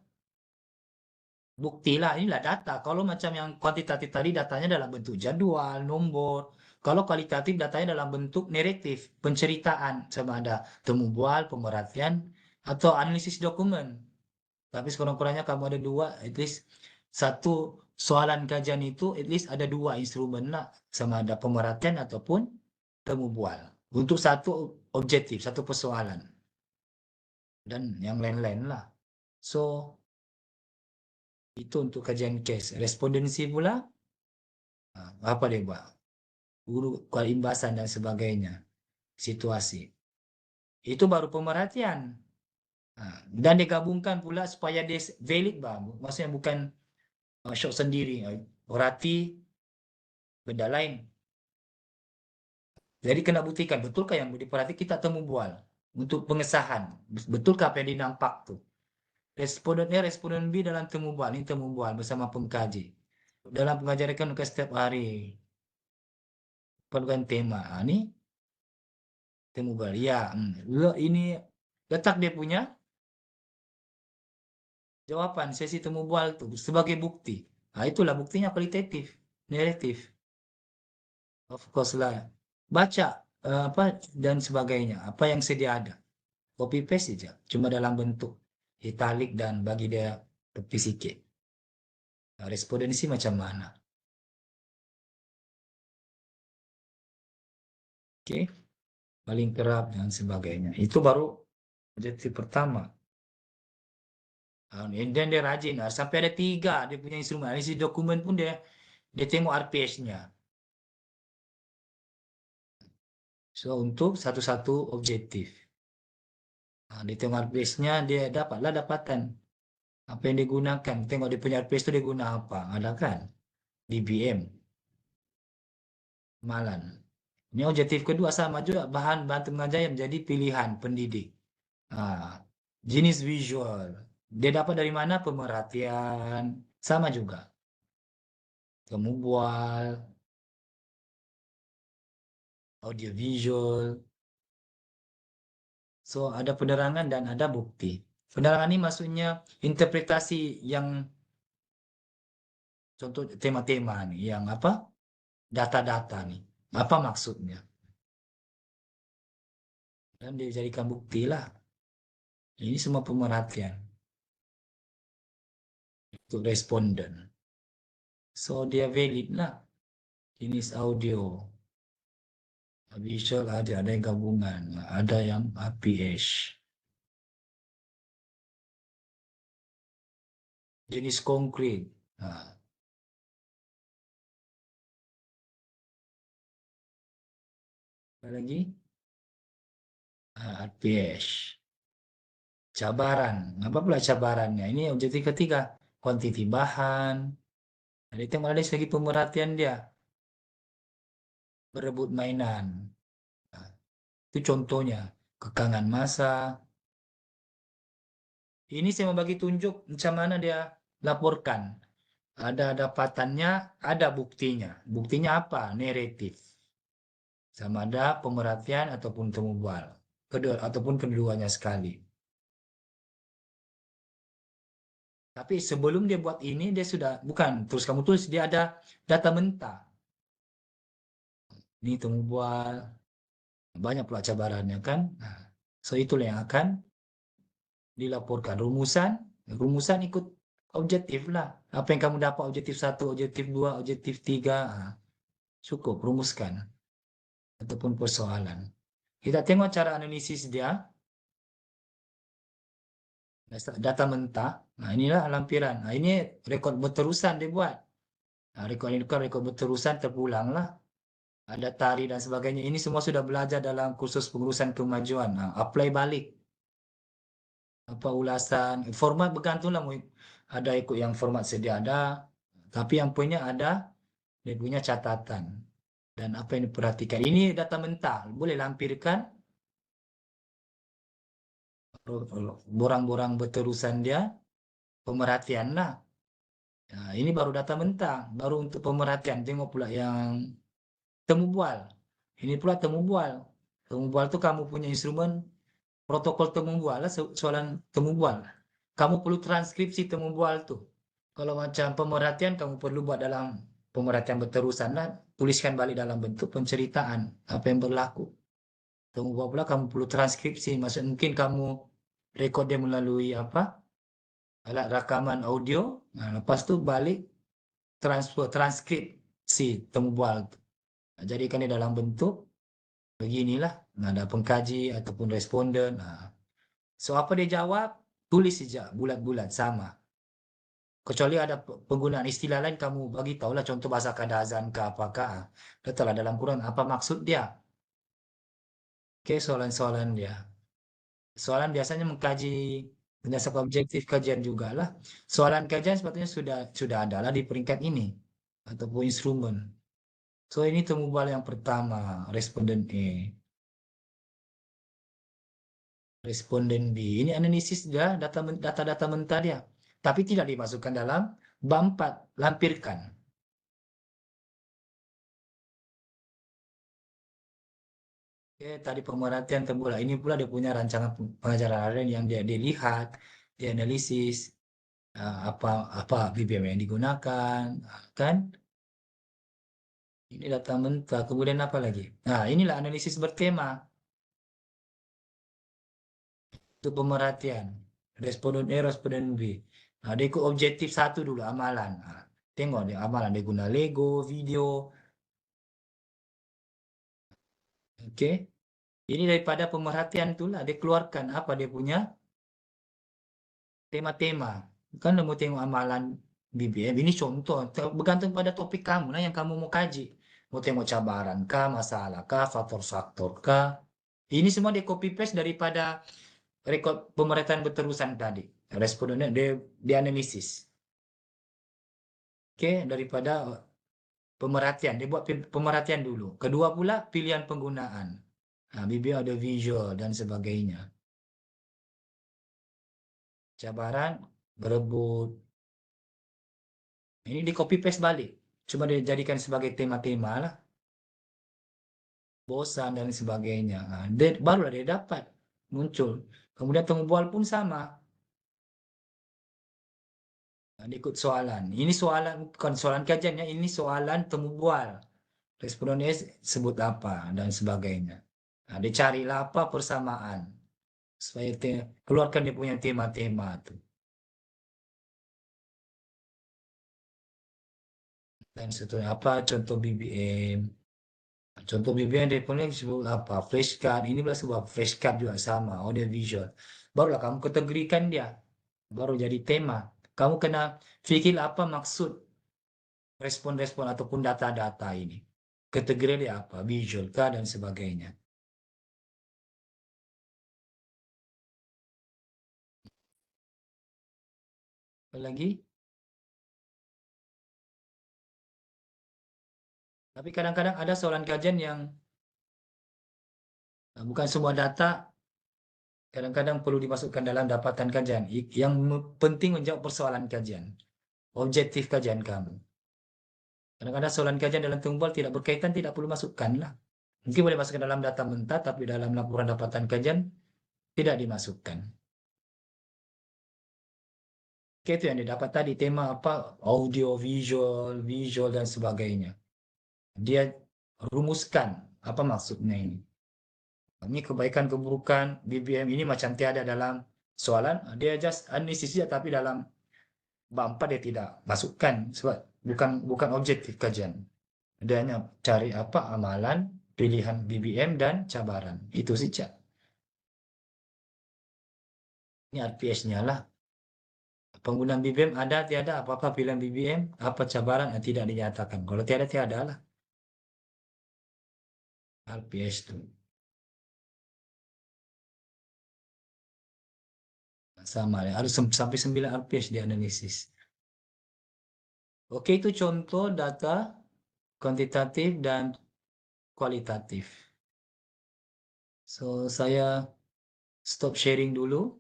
Bukti lah. Inilah data. Kalau macam yang kuantitatif tadi datanya dalam bentuk jadwal, nombor. Kalau kualitatif datanya dalam bentuk naratif, penceritaan sama ada temu bual, pemerhatian, atau analisis dokumen. Tapi sekurang-kurangnya kamu ada dua, at least satu soalan kajian itu, at least ada dua instrumen lah, sama ada pemerhatian ataupun temu bual. Untuk satu objektif, satu persoalan. Dan yang lain-lain lah. So, itu untuk kajian case. Respondensi pula, apa dia buat? Guru, imbasan dan sebagainya. Situasi. Itu baru pemerhatian. Dan digabungkan pula supaya dia valid, bang. Maksudnya bukan shot sendiri. Berarti benda lain. Jadi kena buktikan, betulkah yang diperhati kita temu bual untuk pengesahan. Betulkah apa yang dinampak tuh? Respondennya responden B dalam temu bual, ini temu bual bersama pengkaji. Dalam pengajaran kan setiap hari perlukan tema. Ini temu bual. Ya, ini letak dia punya jawaban sesi temu bual tuh sebagai bukti. Nah, itulah buktinya kualitatif, naratif. Of course lah. Baca apa dan sebagainya, apa yang sedia ada. Copy paste saja, cuma dalam bentuk italik dan bagi dia tepi sikit. Nah, respondensi macam mana? Oke, paling kerap dan sebagainya. Itu baru objektif pertama. Dan dia rajin, sampai ada tiga dia punya instrumen. Analisis dokumen pun dia tengok RPS-nya. So untuk satu-satu objektif. Nah, dia tengok RPS-nya dia dapatlah dapatan. Apa yang digunakan? Tengok dia punya RPS itu dia guna apa? Ada kan? DBM, malan. Ini objektif kedua sama juga bahan bantu mengajar yang menjadi pilihan pendidik. Ah, jenis visual. Dia dapat dari mana? Pemerhatian. Sama juga. Temu bual, audio visual. So, ada penerangan dan ada bukti. Penerangan ini maksudnya interpretasi yang contoh tema-tema nih, yang apa? Data-data nih. Apa maksudnya? Dan dijadikan bukti lah. Ini semua pemerhatian untuk responden. So, dia valid lah. Jenis audio. Visual ada yang gabungan, ada yang APS. Jenis konkret. Nah, apa lagi? APS. Cabaran. Apa pula cabarannya? Ini objektif ketiga. Kuantiti bahan. Jadi tengok ada segi pemerhatian dia. berebut mainan. Nah, itu contohnya. Kekangan massa. Ini saya mau bagi tunjuk macam mana dia laporkan. Ada dapatannya, ada buktinya. Buktinya apa? Naratif. Sama ada pemerhatian ataupun temu bual. Kedua, ataupun keduanya sekali. Tapi sebelum dia buat ini, dia sudah, bukan, terus kamu tulis, dia ada data mentah. Ini temu bual, banyak pula cabarannya kan. Nah, so itulah yang akan dilaporkan. Rumusan ikut objektif lah. Apa yang kamu dapat objektif satu, objektif dua, objektif tiga, cukup rumuskan. Ataupun persoalan. Kita tengok cara analisis dia, data mentah. Nah, inilah lampiran. Nah, ini rekod berterusan dia buat. Nah, rekod ini kan rekod berterusan terpulang lah. Ada tari dan sebagainya. Ini semua sudah belajar dalam kursus pengurusan kemajuan. Nah, apply balik. Apa ulasan, format bergantunglah. Ada ikut yang format sedia ada. Tapi yang punya ada, dia punya catatan. Dan apa yang diperhatikan. Ini data mentah. Boleh lampirkan borang-borang berterusan dia. Pemerhatian lah. Nah, ini baru data mentah, baru untuk pemerhatian. Tengok pula yang temu bual. Ini pula temu bual. Temu bual tuh kamu punya instrumen protokol temu bual lah, soalan temu bual. Kamu perlu transkripsi temu bual tuh. Kalau macam pemerhatian kamu perlu buat dalam pemerhatian berterusan lah, tuliskan balik dalam bentuk penceritaan apa yang berlaku. Temu bual pula kamu perlu transkripsi. Maksud mungkin kamu rekod dia melalui apa? Alat rakaman audio. Nah, lepas tu balik transkrip si temu bual. Nah, jadikan dia dalam bentuk beginilah. Nah, ada pengkaji ataupun responden. Nah, so apa dia jawab? Tulis saja bulat-bulat sama. Kecuali ada penggunaan istilah lain kamu bagi tahulah contoh bahasa kadazan ke apakah. Letaklah dalam kurung apa maksud dia. Oke, soalan-soalan dia. Soalan biasanya mengkaji berdasarkan objektif kajian juga lah. Soalan kajian sebetulnya sudah ada lah di peringkat ini ataupun instrumen. So ini temu bual yang pertama, responden A. Responden B. Ini analisis dia, data-data mentah dia. Tapi tidak dimasukkan dalam bab 4, lampirkan. Oke, tadi pemerhatian tembulah. Ini pula dia punya rancangan pengajaran harian yang dia dilihat, dia analisis apa apa BBM yang digunakan, kan? Ini data mentah. Kemudian apa lagi? Nah, inilah analisis bertema untuk pemerhatian. Responden A, responden B. Nah, dia ikut objektif satu dulu, amalan. Nah, tengok dia amalan. Dia guna Lego, video. Oke. Ini daripada pemerhatian itulah. Dia keluarkan apa dia punya tema-tema. Kan mau tengok amalan BBM. Ini contoh. Bergantung pada topik kamu lah yang kamu mau kaji. Mau tengok cabaran kah, masalah kah, faktor-faktor kah. Ini semua dia copy paste daripada rekod pemerintahan berterusan tadi. Respondennya dia analisis. Oke, daripada pemerhatian. Dia buat pemerhatian dulu. Kedua pula pilihan penggunaan. Nah, BBM ada visual dan sebagainya. Cabaran, berebut. Ini di copy paste balik. Cuma dia jadikan sebagai tema-tema lah. Bosan dan sebagainya. Nah, barulah dia dapat muncul. Kemudian temu bual pun sama. Nah, dia ikut soalan. Ini soalan bukan soalan kajiannya, ini soalan temu bual. Respondennya sebut apa dan sebagainya. Nah, dia carilah apa persamaan supaya keluarkan dia punya tema-tema tuh. Dan seterusnya apa contoh BBM. Contoh BBM dia punya sebut apa flashcard. Ini pula sebuah flashcard juga sama audio visual. Barulah kamu kategorikan dia. Baru jadi tema. Kamu kena fikir apa maksud respon-respon ataupun data-data ini. Kategori dia apa? Visual kah dan sebagainya. Apa lagi? Tapi kadang-kadang ada soalan kajian yang bukan semua data kadang-kadang perlu dimasukkan dalam dapatan kajian. Yang penting menjawab persoalan kajian, objektif kajian kamu. Kadang-kadang soalan kajian dalam tumbal tidak berkaitan, tidak perlu masukkan lah. Mungkin boleh masukkan dalam data mentah, tapi dalam laporan dapatan kajian tidak dimasukkan. Oke, itu yang didapat tadi, tema apa? Audio, visual, visual, dan sebagainya. Dia rumuskan apa maksudnya ini. Ini kebaikan keburukan BBM ini macam tiada dalam soalan. Dia just analisis saja, tapi dalam bab 4 dia tidak masukkan sebab bukan objektif kajian. Dia hanya cari apa amalan, pilihan BBM dan cabaran. Itu saja. Ini RPS-nya lah. Penggunaan BBM ada tiada apa-apa pilihan BBM, apa cabaran yang tidak dinyatakan. Kalau tiada tiada lah RPS itu. Sama ya, harus sampai 9 RPS dianalisis. Oke, itu contoh data kuantitatif dan kualitatif. So, saya stop sharing dulu.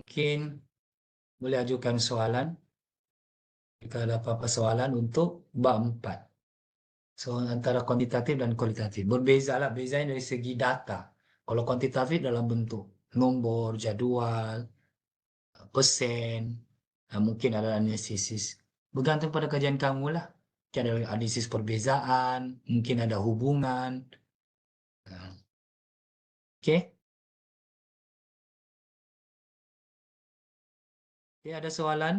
Mungkin boleh ajukan soalan. Jika ada apa-apa soalan untuk bab 4. So, antara kuantitatif dan kualitatif. Berbeza lah, bezanya dari segi data. Kalau kuantitatif dalam bentuk nomor, jadwal, persen, mungkin ada analisis. Bergantung pada kajian kamu lah. Mungkin ada analisis perbezaan, mungkin ada hubungan. Nah, oke, Oke, ada soalan?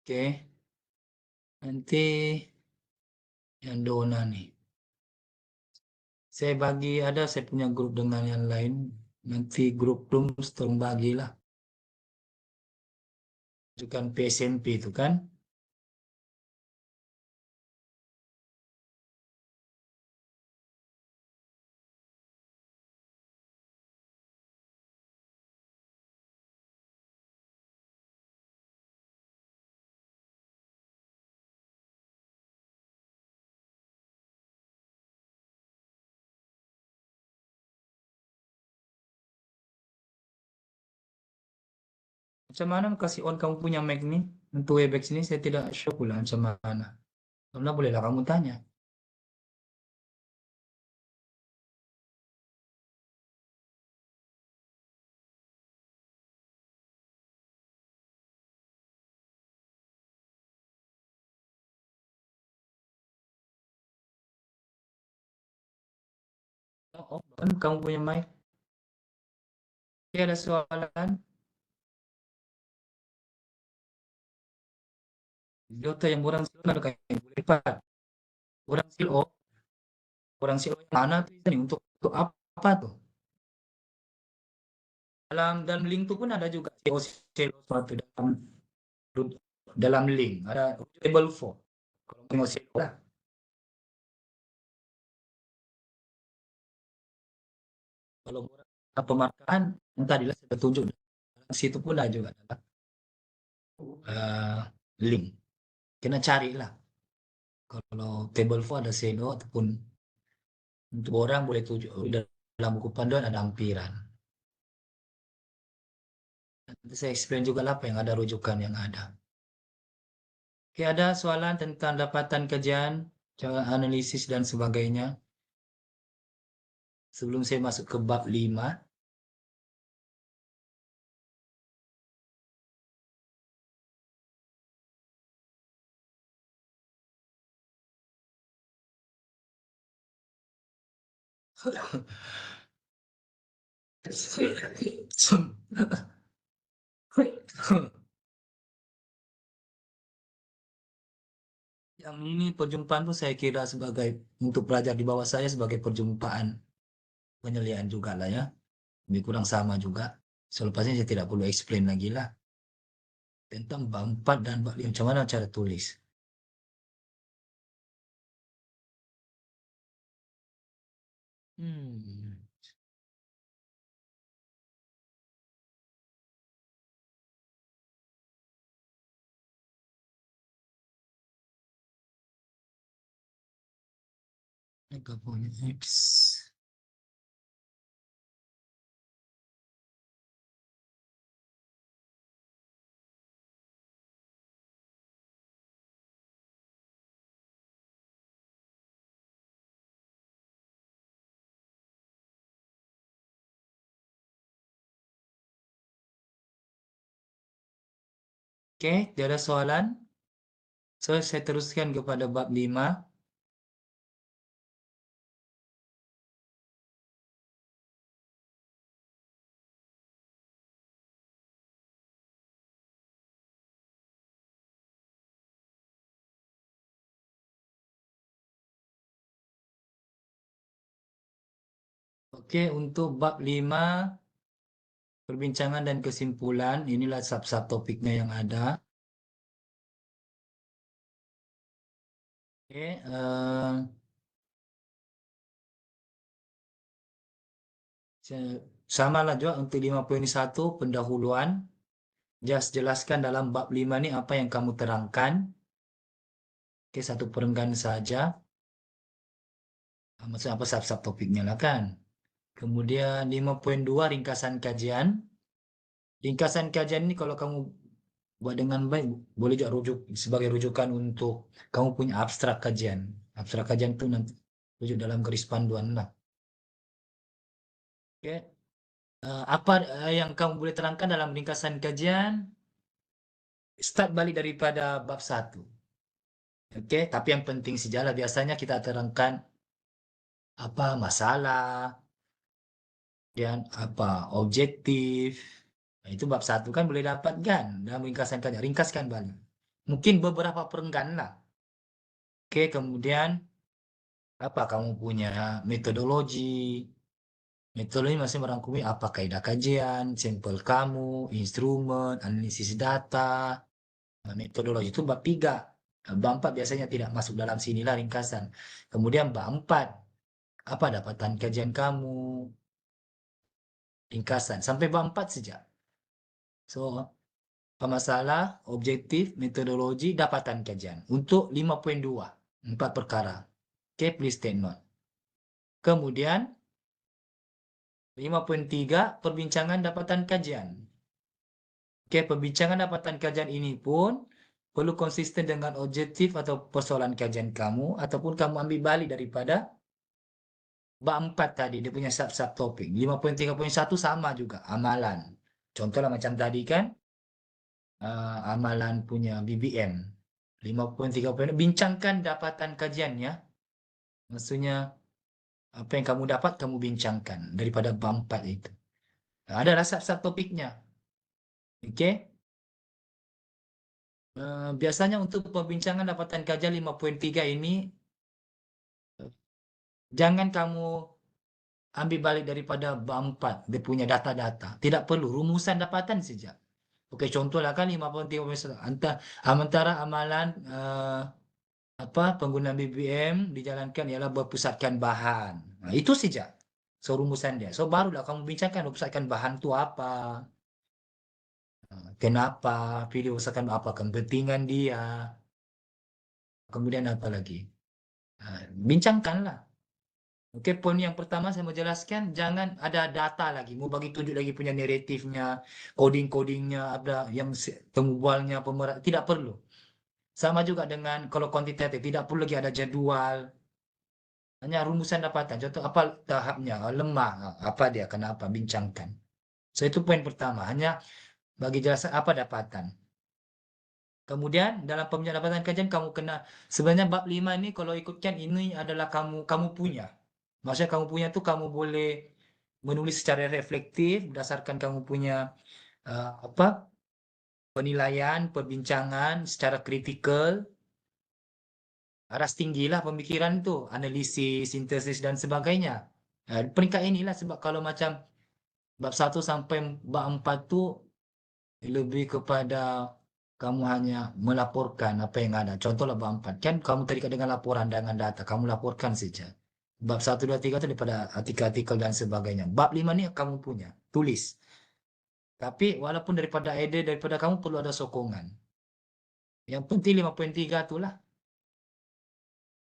Oke, nanti yang dona nih. Saya punya grup dengan yang lain. Nanti grup room tolong bagilah. Itu kan PSMP itu kan. Macam mana kasih on kamu punya Mac nih? Untuk Webex ini saya tidak sure pula macam mana. Karena bolehlah kamu tanya. Oh, kan kamu punya mic. Oke, ada soalan. Jota yang orang silo ada kayak boleh lipat. Orang silo, orang silo yang mana tuh ini untuk apa tuh? Dalam link itu pun ada juga SEO SEO suatu dalam link ada table for. Kalau mau SEO lah. Kalau pemarkaan yang tadilah saya tunjuk dalam situ pun ada juga ada link. Kena carilah. Kalau table for ada SEO ataupun untuk orang boleh tuju dalam buku panduan ada ampiran. Nanti saya explain juga lah apa yang ada rujukan yang ada. Oke, ada soalan tentang dapatan kajian, cara analisis dan sebagainya. Sebelum saya masuk ke bab 5. Yang ini perjumpaan tuh saya kira sebagai untuk pelajar di bawah saya sebagai perjumpaan penyelian juga lah ya. Lebih kurang sama juga. Selepasnya saya tidak perlu explain lagi lah. tentang bab 4 dan bab 5. Macam mana cara tulis? Hmm. Mereka punya X. Oke, tiada soalan. So, saya teruskan kepada bab 5. Oke, untuk bab 5, perbincangan dan kesimpulan, inilah sub-sub topiknya yang ada. Oke, sama lah juga untuk 5.1 pendahuluan. Just jelaskan dalam bab 5 ini apa yang kamu terangkan. Oke, satu perenggan saja. Maksudnya apa sub-sub topiknya lah kan. Kemudian 5.2 ringkasan kajian. Ringkasan kajian ini kalau kamu buat dengan baik, boleh juga rujuk sebagai rujukan untuk kamu punya abstrak kajian. Abstrak kajian itu nanti rujuk dalam garis panduan lah. Oke. Apa yang kamu boleh terangkan dalam ringkasan kajian? Start balik daripada bab 1. Oke, tapi yang penting sejarah biasanya kita terangkan apa masalah dan apa objektif. Nah, itu bab 1 kan boleh dapat kan dalam ringkasan kajian. Ringkaskan balik. Mungkin beberapa perenggan lah. Oke, kemudian apa kamu punya metodologi. Metodologi masih merangkumi apa kaidah kajian, sampel kamu, instrumen, analisis data. Nah, metodologi itu bab 3. Nah, bab 4 biasanya tidak masuk dalam sinilah ringkasan. Kemudian bab 4, apa dapatan kajian kamu, ringkasan. Sampai bab 4 saja. So, apa masalah, objektif, metodologi, dapatan kajian. Untuk 5.2, 4 perkara. Oke, please take note. Kemudian, 5.3, perbincangan dapatan kajian. Oke, perbincangan dapatan kajian ini pun perlu konsisten dengan objektif atau persoalan kajian kamu, ataupun kamu ambil balik daripada bab 4 tadi, dia punya sub-sub topik. 5.3.1 sama juga, amalan. Contohnya macam tadi kan, amalan punya BBM. 5.3, bincangkan dapatan kajiannya. Maksudnya, apa yang kamu dapat, kamu bincangkan daripada bab 4 itu. Nah, ada sub-sub topiknya. Oke? Biasanya untuk perbincangan dapatan kajian 5.3 ini, jangan kamu ambil balik daripada bab 4, dia punya data-data. Tidak perlu, rumusan dapatan saja. Oke, contohlah kan 5.3 antara amalan apa penggunaan BBM dijalankan ialah berpusatkan bahan. Nah, itu saja. So rumusan dia. So barulah kamu bincangkan berpusatkan bahan itu apa, kenapa pilih pusatkan apa, kepentingan dia, kemudian apa lagi. Bincangkanlah. Oke, poin yang pertama saya mau jelaskan, jangan ada data lagi. Mau bagi tunjuk lagi punya naratifnya, coding-codingnya, ada yang pembualnya, pemerat. Tidak perlu. Sama juga dengan kalau kuantitatif, tidak perlu lagi ada jadwal. Hanya rumusan dapatan. Contoh apa tahapnya, lemah, apa dia, kenapa, bincangkan. So itu poin pertama. Hanya bagi jelasan apa dapatan. Kemudian dalam pemilihan dapatan kajian kamu kena, sebenarnya bab 5 ini kalau ikutkan ini adalah kamu punya. Maksudnya kamu punya tuh kamu boleh menulis secara reflektif berdasarkan kamu punya apa penilaian, perbincangan secara kritikal, aras tinggilah pemikiran itu, analisis, sintesis dan sebagainya. Peringkat inilah sebab kalau macam bab 1 sampai bab 4 tuh lebih kepada kamu hanya melaporkan apa yang ada. Contohlah bab 4. Kan kamu terikat dengan laporan dengan data. Kamu laporkan saja. Bab 1, 2, 3 itu daripada artikel-artikel dan sebagainya. Bab 5 ini kamu punya. Tulis. Tapi walaupun daripada ide, daripada kamu perlu ada sokongan. Yang penting 5.3 itulah.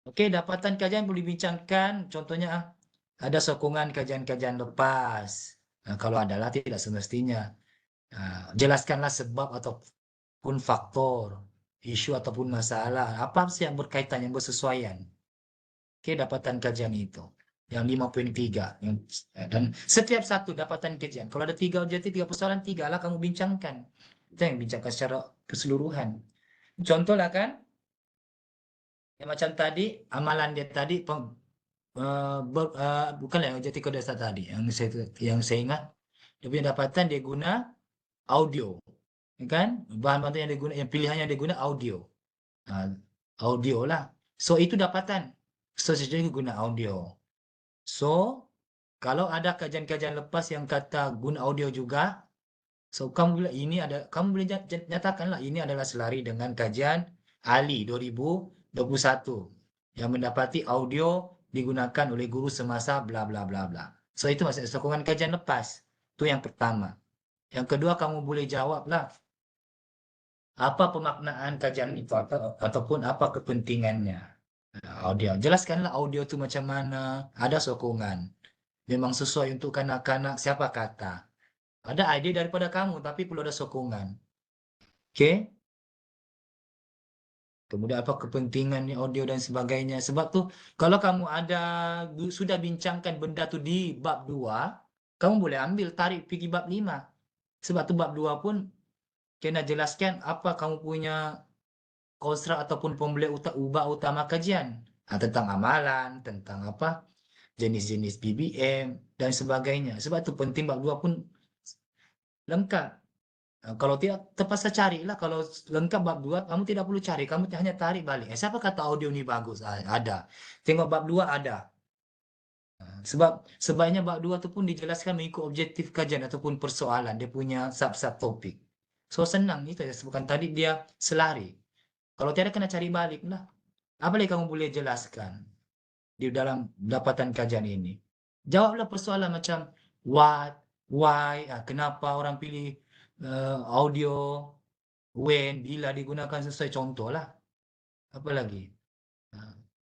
Oke, dapatan kajian perlu dibincangkan. Contohnya ada sokongan kajian-kajian lepas. Nah, kalau adalah tidak semestinya. Jelaskanlah sebab ataupun faktor, isu ataupun masalah. Apa sih yang berkaitan, yang bersesuaian. Oke, dapatan kajian itu. Yang 5.3. Dan setiap satu dapatan kajian. Kalau ada 3 objektif, 3 persoalan, 3 lah kamu bincangkan. Itu yang bincangkan secara keseluruhan. Contoh lah kan, yang macam tadi, amalan dia tadi, bukan yang objektif kedua tadi. Yang saya ingat, dia punya dapatan dia guna audio. Kan? Bahan-bahan yang digunakan, yang pilihannya yang digunakan audio. Nah, audio lah. So, itu dapatan. So, sejauh guna audio. So, kalau ada kajian-kajian lepas yang kata guna audio juga, so kamu bilang ini ada, kamu boleh nyatakanlah ini adalah selari dengan kajian Ali 2021 yang mendapati audio digunakan oleh guru semasa bla bla bla bla. So itu maksudnya sokongan kajian lepas. Itu yang pertama. Yang kedua kamu boleh jawablah apa pemaknaan kajian itu ataupun apa kepentingannya. Audio. Jelaskanlah audio itu macam mana. Ada sokongan. Memang sesuai untuk kanak-kanak siapa kata. Ada ide daripada kamu, tapi perlu ada sokongan. Oke? Kemudian apa kepentingannya audio dan sebagainya. Sebab tuh, kalau kamu sudah bincangkan benda tuh di bab 2, kamu boleh ambil, tarik pergi bab 5. Sebab tuh bab 2 pun, kena jelaskan apa kamu punya konstruk ataupun pembelian ubah utama kajian. Tentang amalan, tentang apa, jenis-jenis BBM, dan sebagainya. Sebab itu penting bab 2 pun lengkap. Kalau tidak, terpaksa carilah. Kalau lengkap bab 2, kamu tidak perlu cari. Kamu hanya tarik balik. Siapa kata audio ini bagus? Ada. Tengok bab 2 ada. Sebab sebaiknya bab 2 itu pun dijelaskan mengikut objektif kajian ataupun persoalan. Dia punya sub-sub topik. So, senang. Itu ya. Sebutkan tadi dia selari. Kalau tidak, kena cari balik lah. Apa lagi kamu boleh jelaskan di dalam dapatan kajian ini? Jawablah persoalan macam what, why, kenapa orang pilih audio, when, bila digunakan sesuai contoh lah. Apa lagi?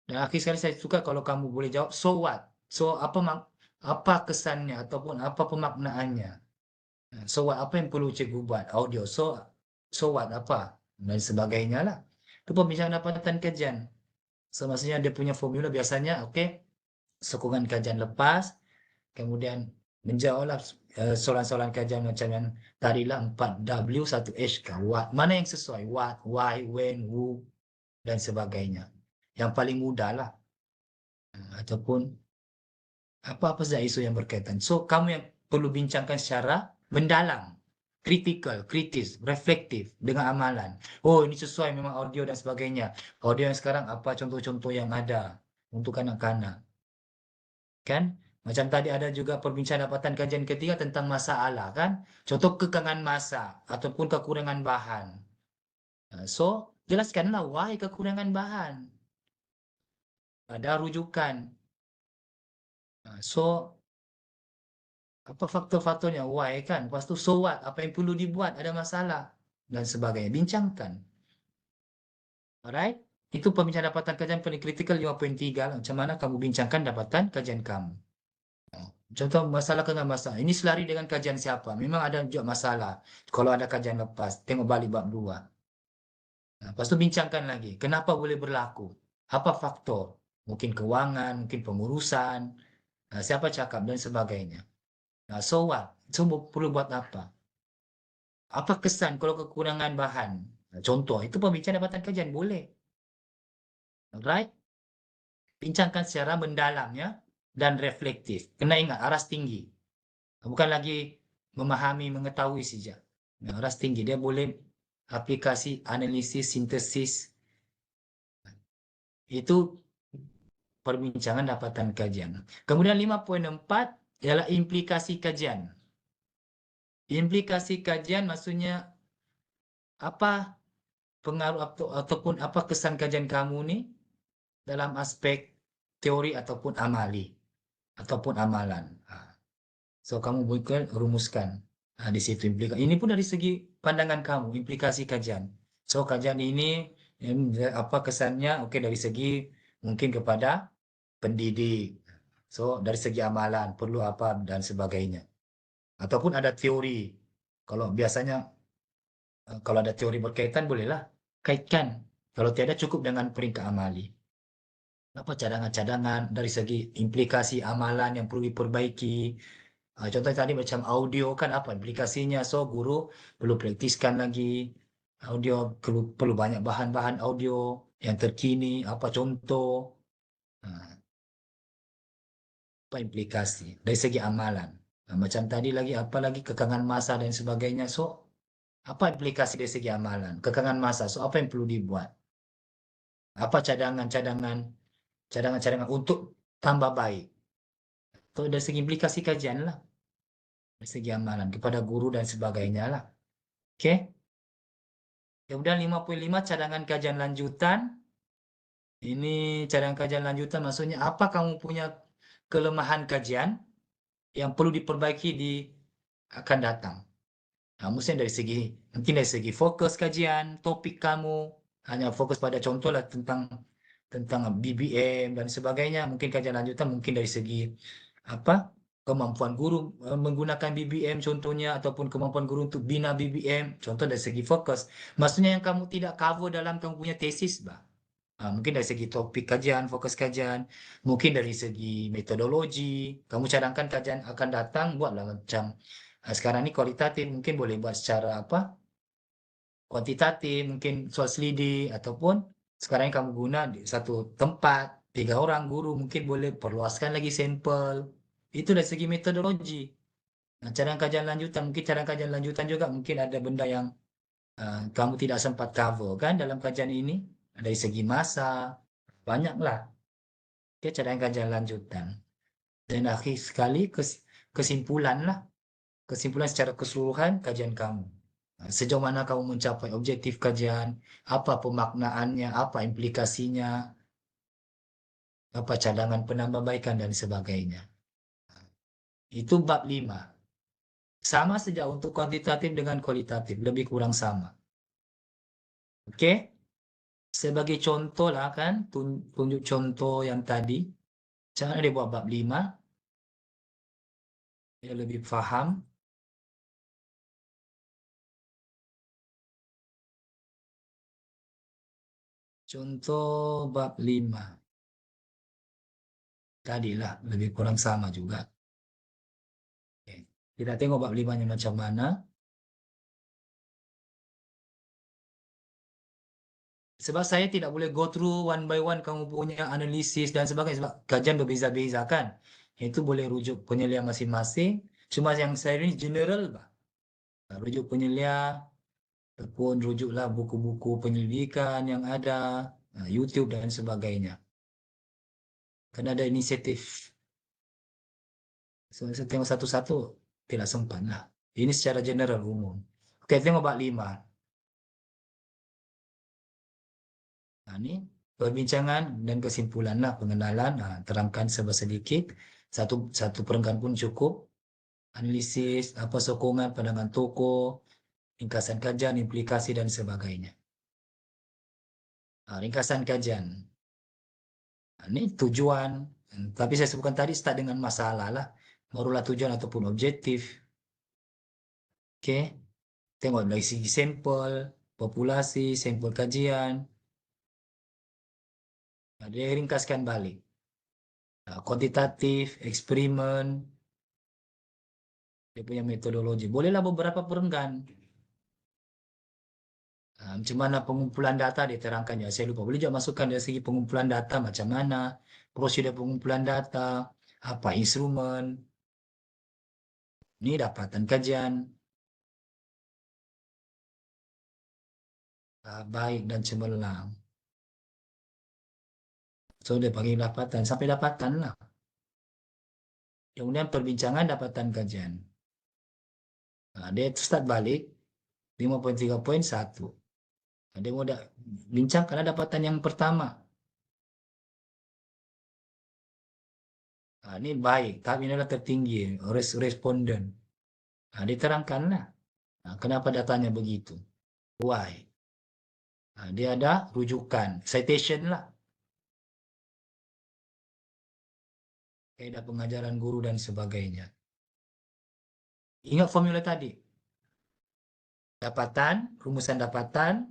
Dan akhir sekali saya suka kalau kamu boleh jawab so what. So apa kesannya ataupun apa pemaknaannya. So what, apa yang perlu cikgu buat? Audio. So what, apa? Dan sebagainya lah. Itu pembincangan dapatan kajian. So maksudnya dia punya formula biasanya, oke, sokongan kajian lepas, kemudian menjawablah soalan-soalan kajian macam yang tadilah 4W 1H what, mana yang sesuai, what, why, when, who, dan sebagainya. Yang paling mudah lah. Ataupun apa-apa saja isu yang berkaitan. So, kamu yang perlu bincangkan secara mendalam, kritikal, kritis, reflektif dengan amalan. Oh, ini sesuai memang audio dan sebagainya. Audio yang sekarang apa contoh-contoh yang ada untuk anak-anak. Kan? Macam tadi ada juga perbincangan dapatan kajian ketiga tentang masalah kan? Contoh kekangan masa ataupun kekurangan bahan. So, jelaskanlah why kekurangan bahan. Ada rujukan. So, apa faktor-faktornya? Why kan? Lepas tu, so what? Apa yang perlu dibuat? Ada masalah. Dan sebagainya. Bincangkan. Alright? Itu pembincangan dapatan kajian paling kritikal 5.3 lah. Macam mana kamu bincangkan dapatan kajian kamu. Contoh masalah kena masalah. Ini selari dengan kajian siapa? Memang ada juga masalah. Kalau ada kajian lepas, tengok balik bab 2. Lepas tu bincangkan lagi. Kenapa boleh berlaku? Apa faktor? Mungkin keuangan, mungkin pengurusan, siapa cakap dan sebagainya. So what? So perlu buat apa? Apa kesan kalau kekurangan bahan? Contoh, itu pembicaraan dapatan kajian. Boleh. Alright? Bincangkan secara mendalam ya. Dan reflektif. Kena ingat, aras tinggi. Bukan lagi memahami, mengetahui saja. Aras tinggi. Dia boleh aplikasi, analisis, sintesis. Itu perbincangan dapatan kajian. Kemudian 5.4 ialah implikasi kajian. Implikasi kajian maksudnya apa pengaruh ataupun apa kesan kajian kamu nih dalam aspek teori ataupun amali ataupun amalan. So kamu bukan rumuskan di situ ini pun dari segi pandangan kamu implikasi kajian. So kajian ini apa kesannya? Oke dari segi mungkin kepada pendidik. So dari segi amalan perlu apa dan sebagainya. Ataupun ada teori. Kalau biasanya kalau ada teori berkaitan bolehlah kaitkan. Kalau tiada cukup dengan peringkat amali. Apa cadangan-cadangan dari segi implikasi amalan yang perlu diperbaiki. Contoh tadi macam audio kan apa implikasinya. So guru perlu praktiskan lagi audio perlu banyak bahan-bahan audio yang terkini. Apa contoh? Nah, apa implikasi dari segi amalan. Nah, macam tadi lagi apa lagi kekangan masa dan sebagainya. So apa implikasi dari segi amalan? Kekangan masa. So apa yang perlu dibuat? Apa cadangan-cadangan untuk tambah baik. Itu dari segi implikasi kajian lah. Dari segi amalan kepada guru dan sebagainya lah. Oke. Kemudian 55 cadangan kajian lanjutan. Ini cadangan kajian lanjutan maksudnya apa kamu punya kelemahan kajian yang perlu diperbaiki di akan datang. Nah, mungkin dari segi fokus kajian, topik kamu hanya fokus pada contoh lah tentang BBM dan sebagainya. Mungkin kajian lanjutan mungkin dari segi apa kemampuan guru menggunakan BBM contohnya ataupun kemampuan guru untuk bina BBM contoh dari segi fokus. Maksudnya yang kamu tidak cover dalam kamu punya tesis, bah. Mungkin dari segi topik kajian, fokus kajian, mungkin dari segi metodologi, kamu cadangkan kajian akan datang, buatlah macam sekarang ini kualitatif, mungkin boleh buat secara apa? Kuantitatif, mungkin soal selidi, ataupun sekarang yang kamu guna di satu tempat, 3 orang guru, mungkin boleh perluaskan lagi sampel. Itu dari segi metodologi. Nah, cadang kajian lanjutan, mungkin cadang kajian lanjutan juga mungkin ada benda yang kamu tidak sempat cover kan dalam kajian ini. Dari segi masa, banyaklah. Oke, cadang kajian lanjutan. Dan akhir sekali kesimpulan lah. Kesimpulan secara keseluruhan kajian kamu. Sejauh mana kamu mencapai objektif kajian, apa pemaknaannya, apa implikasinya, apa cadangan penambahbaikan dan sebagainya. Itu bab 5. Sama saja untuk kuantitatif dengan kualitatif, lebih kurang sama. Oke? Sebagai contoh lah kan, tunjuk contoh yang tadi. Cara dia buat bab 5, dia lebih paham. Contoh bab 5. Tadilah lebih kurang sama juga. Oke. Kita tengok bab 5-nya macam mana. Sebab saya tidak boleh go through one by one kamu punya analisis dan sebagainya. Sebab kajian berbeza-beza kan. Itu boleh rujuk penilaian masing-masing. Cuma yang saya ini general, Pak. Rujuk penilaian, ataupun rujuklah buku-buku penyelidikan yang ada, YouTube dan sebagainya. Karena ada inisiatif. Saya tengok satu-satu, tidak sempat lah. Ini secara general umum. Oke, tengok bab 5. Nah, ini perbincangan dan kesimpulan lah pengenalan. Nah, terangkan sedikit. Satu perenggan pun cukup. Analisis, apa sokongan, pandangan tokoh, ringkasan kajian, implikasi dan sebagainya. Ringkasan kajian. Ini tujuan. Tapi saya sebutkan tadi start dengan masalah lah. Barulah tujuan ataupun objektif. Oke. Tengok dari segi sampel, populasi, sampel kajian. Dia ringkaskan balik. Kuantitatif, eksperimen, dia punya metodologi. Bolehlah beberapa perenggan. Macam mana pengumpulan data diterangkan ya. Saya lupa. Boleh juga masukkan dari segi pengumpulan data macam mana. Prosedur pengumpulan data. Apa instrumen. Ini dapatan kajian. Baik dan cemerlang. So, dia bagi dapatan. Sampai dapatan lah. Kemudian perbincangan dapatan kajian. Dia start balik 5.3.1. Dia mau bincang karena dapatan yang pertama. Ini baik, tapi ini adalah tertinggi, responden. Diterangkanlah. Kenapa datanya begitu? Why? Dia ada rujukan, citation lah. Kaidah pengajaran guru dan sebagainya. Ingat formula tadi. Dapatan, rumusan dapatan,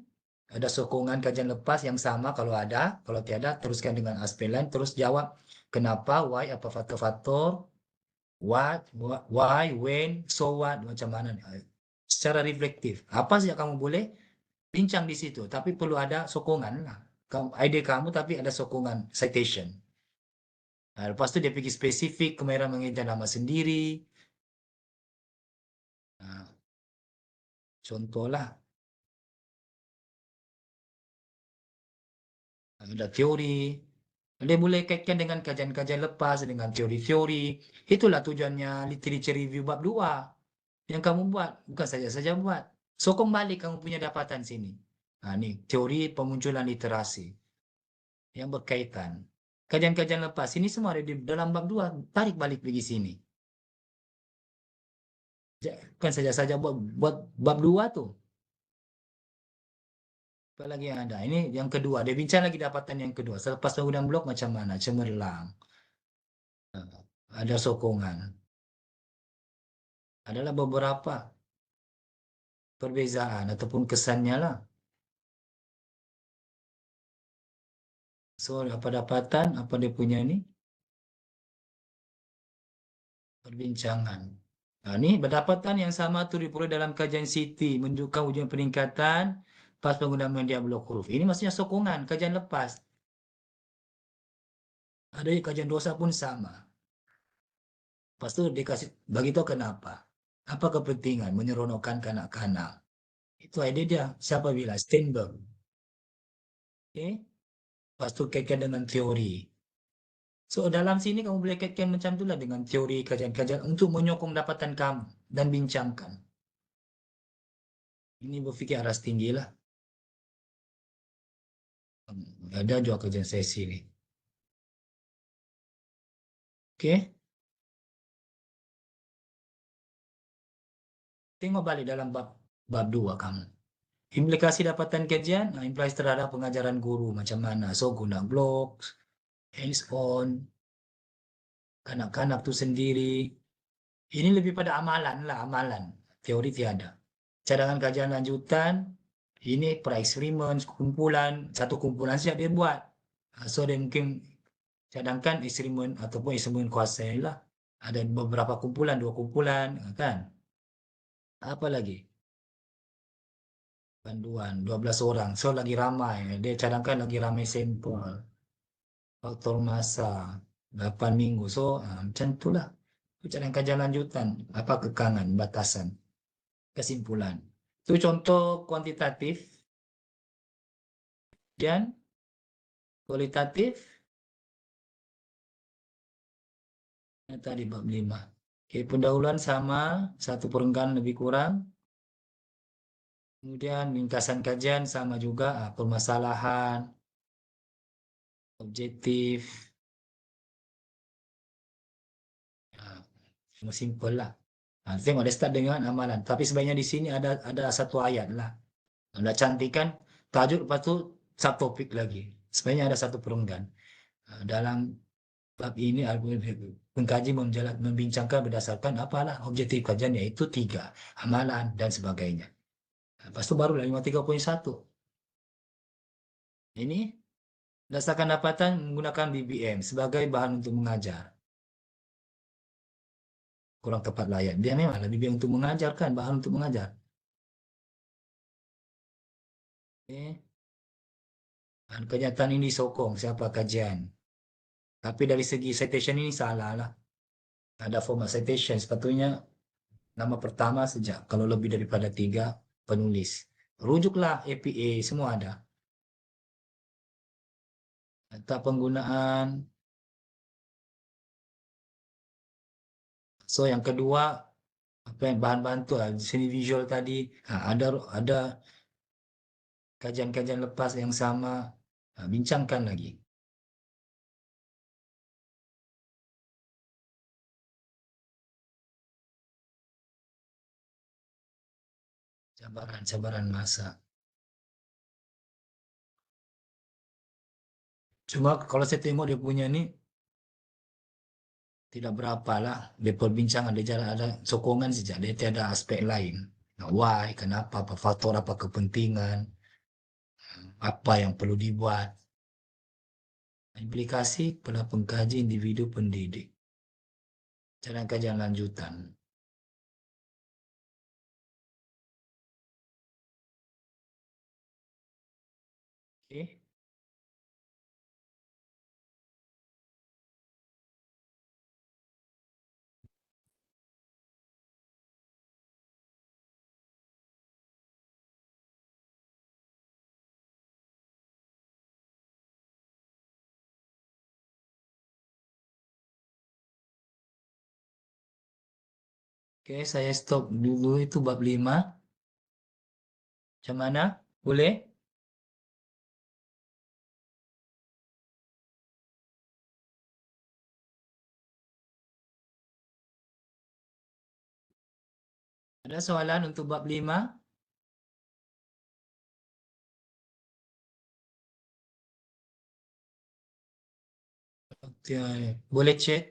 ada sokongan kajian lepas yang sama kalau ada, kalau tiada teruskan dengan aspek lain, terus jawab kenapa, why, apa faktor-faktor, what, why, when, so what, macam mana. Secara reflektif. Apa saja kamu boleh bincang di situ, tapi perlu ada sokongan lah. Ide kamu tapi ada sokongan, citation. Lepas itu dia pergi spesifik, kemudian mengejar nama sendiri. Nah, contohlah, ada teori. Dia boleh kaitkan dengan kajian-kajian lepas, dengan teori-teori. Itulah tujuannya literature review bab 2 yang kamu buat. Bukan saja-saja buat. Sokong balik kamu punya dapatan sini. Nah, ini teori pemunculan literasi yang berkaitan. Kajian-kajian lepas ini semua ada di dalam bab 2. Tarik balik pergi sini. Bukan saja-saja buat bab 2 tuh. Apa lagi yang ada? Ini yang kedua. Dia bincang lagi dapatan yang kedua. Selepas penggunaan blok macam mana? Cemerlang. Ada sokongan. Adalah beberapa perbezaan ataupun kesannya lah. So, apa dapatan, apa dia punya ini? Perbincangan. Nah, ini pendapatan yang sama tuh diperoleh dalam kajian City, menunjukkan ujian peningkatan pas penggunaan media blok huruf. Ini maksudnya sokongan, kajian lepas. Ada kajian dosa pun sama. Lepas itu dikasih, bagi tahu kenapa. Apa kepentingan menyeronokkan kanak-kanak. Itu ide dia. Siapa bilang? Steinberg. Oke. Lepas itu kaitkan dengan teori. So, dalam sini kamu boleh kaitkan macam itulah dengan teori kajian-kajian untuk menyokong dapatan kamu dan bincangkan. Ini berfikir aras tinggi lah. Ada juga kajian sesi ini. Oke, tengok balik dalam bab 2 kamu. Implikasi dapatan kajian, implikasi terhadap pengajaran guru macam mana. So, guna blog, hands on, kanak-kanak tu sendiri. Ini lebih pada amalan lah, amalan. Teori tiada. Cadangan kajian lanjutan, ini eksperimen, kumpulan, satu kumpulan saja dia buat. So, dia mungkin cadangkan eksperimen ataupun eksperimen kuasa lah. Ada beberapa kumpulan, 2 kumpulan, kan? Apa lagi? Panduan, 12 orang. So, lagi ramai. Dia cadangkan lagi ramai sampel. Faktor masa, 8 minggu. So, macam itulah. Cadangkan kajian lanjutan. Apa kekangan, batasan, kesimpulan. Itu contoh kuantitatif dan kualitatif. Tadi bab 5. Oke, pendahuluan sama, satu perenggan lebih kurang. Kemudian ringkasan kajian sama juga, permasalahan, objektif, semua simple lah. Tengok dia start dengan amalan. Tapi sebenarnya di sini ada satu ayat lah. Anda cantikkan tajuk lepas tu subtopik lagi. Sebenarnya ada satu perenggan. Dalam bab ini pengkaji membincangkan berdasarkan apalah objektif kajian yaitu 3, amalan dan sebagainya. Lepas itu barulah 53.1. Ini berdasarkan dapatan menggunakan BBM sebagai bahan untuk mengajar. Kurang tepat layak. Dia memang lebih BBM untuk mengajar kan, bahan untuk mengajar. Okay. Dan kenyataan ini disokong siapa kajian. Tapi dari segi citation ini salah lah. Ada format citation sepatutnya nama pertama sejak. Kalau lebih daripada 3 penulis. Rujuklah APA semua ada. Data penggunaan. So yang kedua apa yang bahan-bahan tu di sini visual tadi ada kajian-kajian lepas yang sama, bincangkan lagi. Cabaran-cabaran masa. Cuma kalau saya tengok dia punya ini tidak berapa lah. Dia perbincangan, dia jarang ada sokongan saja. Dia tiada aspek lain. Nah, why, kenapa, apa faktor, apa kepentingan, apa yang perlu dibuat. Implikasi pada pengkaji individu pendidik. Cara kajian lanjutan. Oke. Oke, saya stop dulu itu bab 5. Macam mana? Boleh? Ada soalan untuk bab 5? Boleh chat.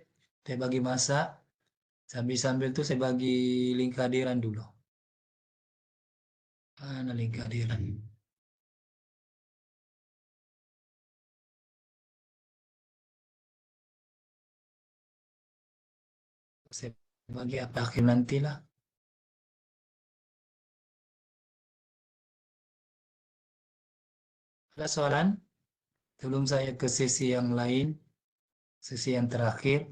Saya bagi masa. Sambil-sambil tuh saya bagi link kehadiran dulu. Mana link kehadiran? Saya bagi apa akhir nanti lah. Ada soalan? Sebelum saya ke sesi yang lain, sesi yang terakhir.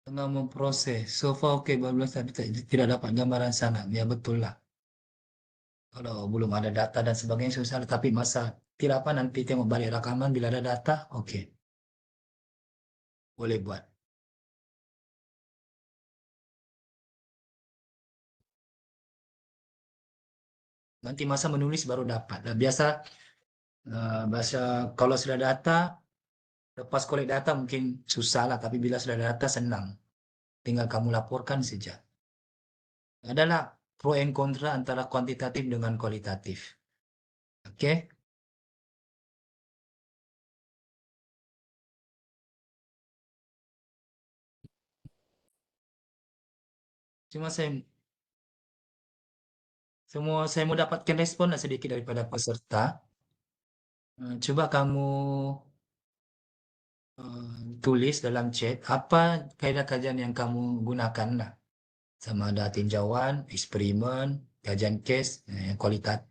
Tengah memproses. So far oke, belum tapi tidak dapat gambaran sana. Ya betul lah. Kalau belum ada data dan sebagainya susah. Tapi masa tidak apa nanti tengok balik rekaman bila ada data, oke. Boleh buat. Nanti masa menulis baru dapat. Nah, biasa bahasa kalau sudah data, lepas kolek data mungkin susah lah. Tapi bila sudah ada data senang. Tinggal kamu laporkan saja. Adalah pro and kontra antara kuantitatif dengan kualitatif. Oke, cuma saya mau dapatkan respon lah sedikit daripada peserta. Coba kamu tulis dalam chat apa kaidah kajian yang kamu gunakan lah. Sama ada tinjauan, eksperimen, kajian case,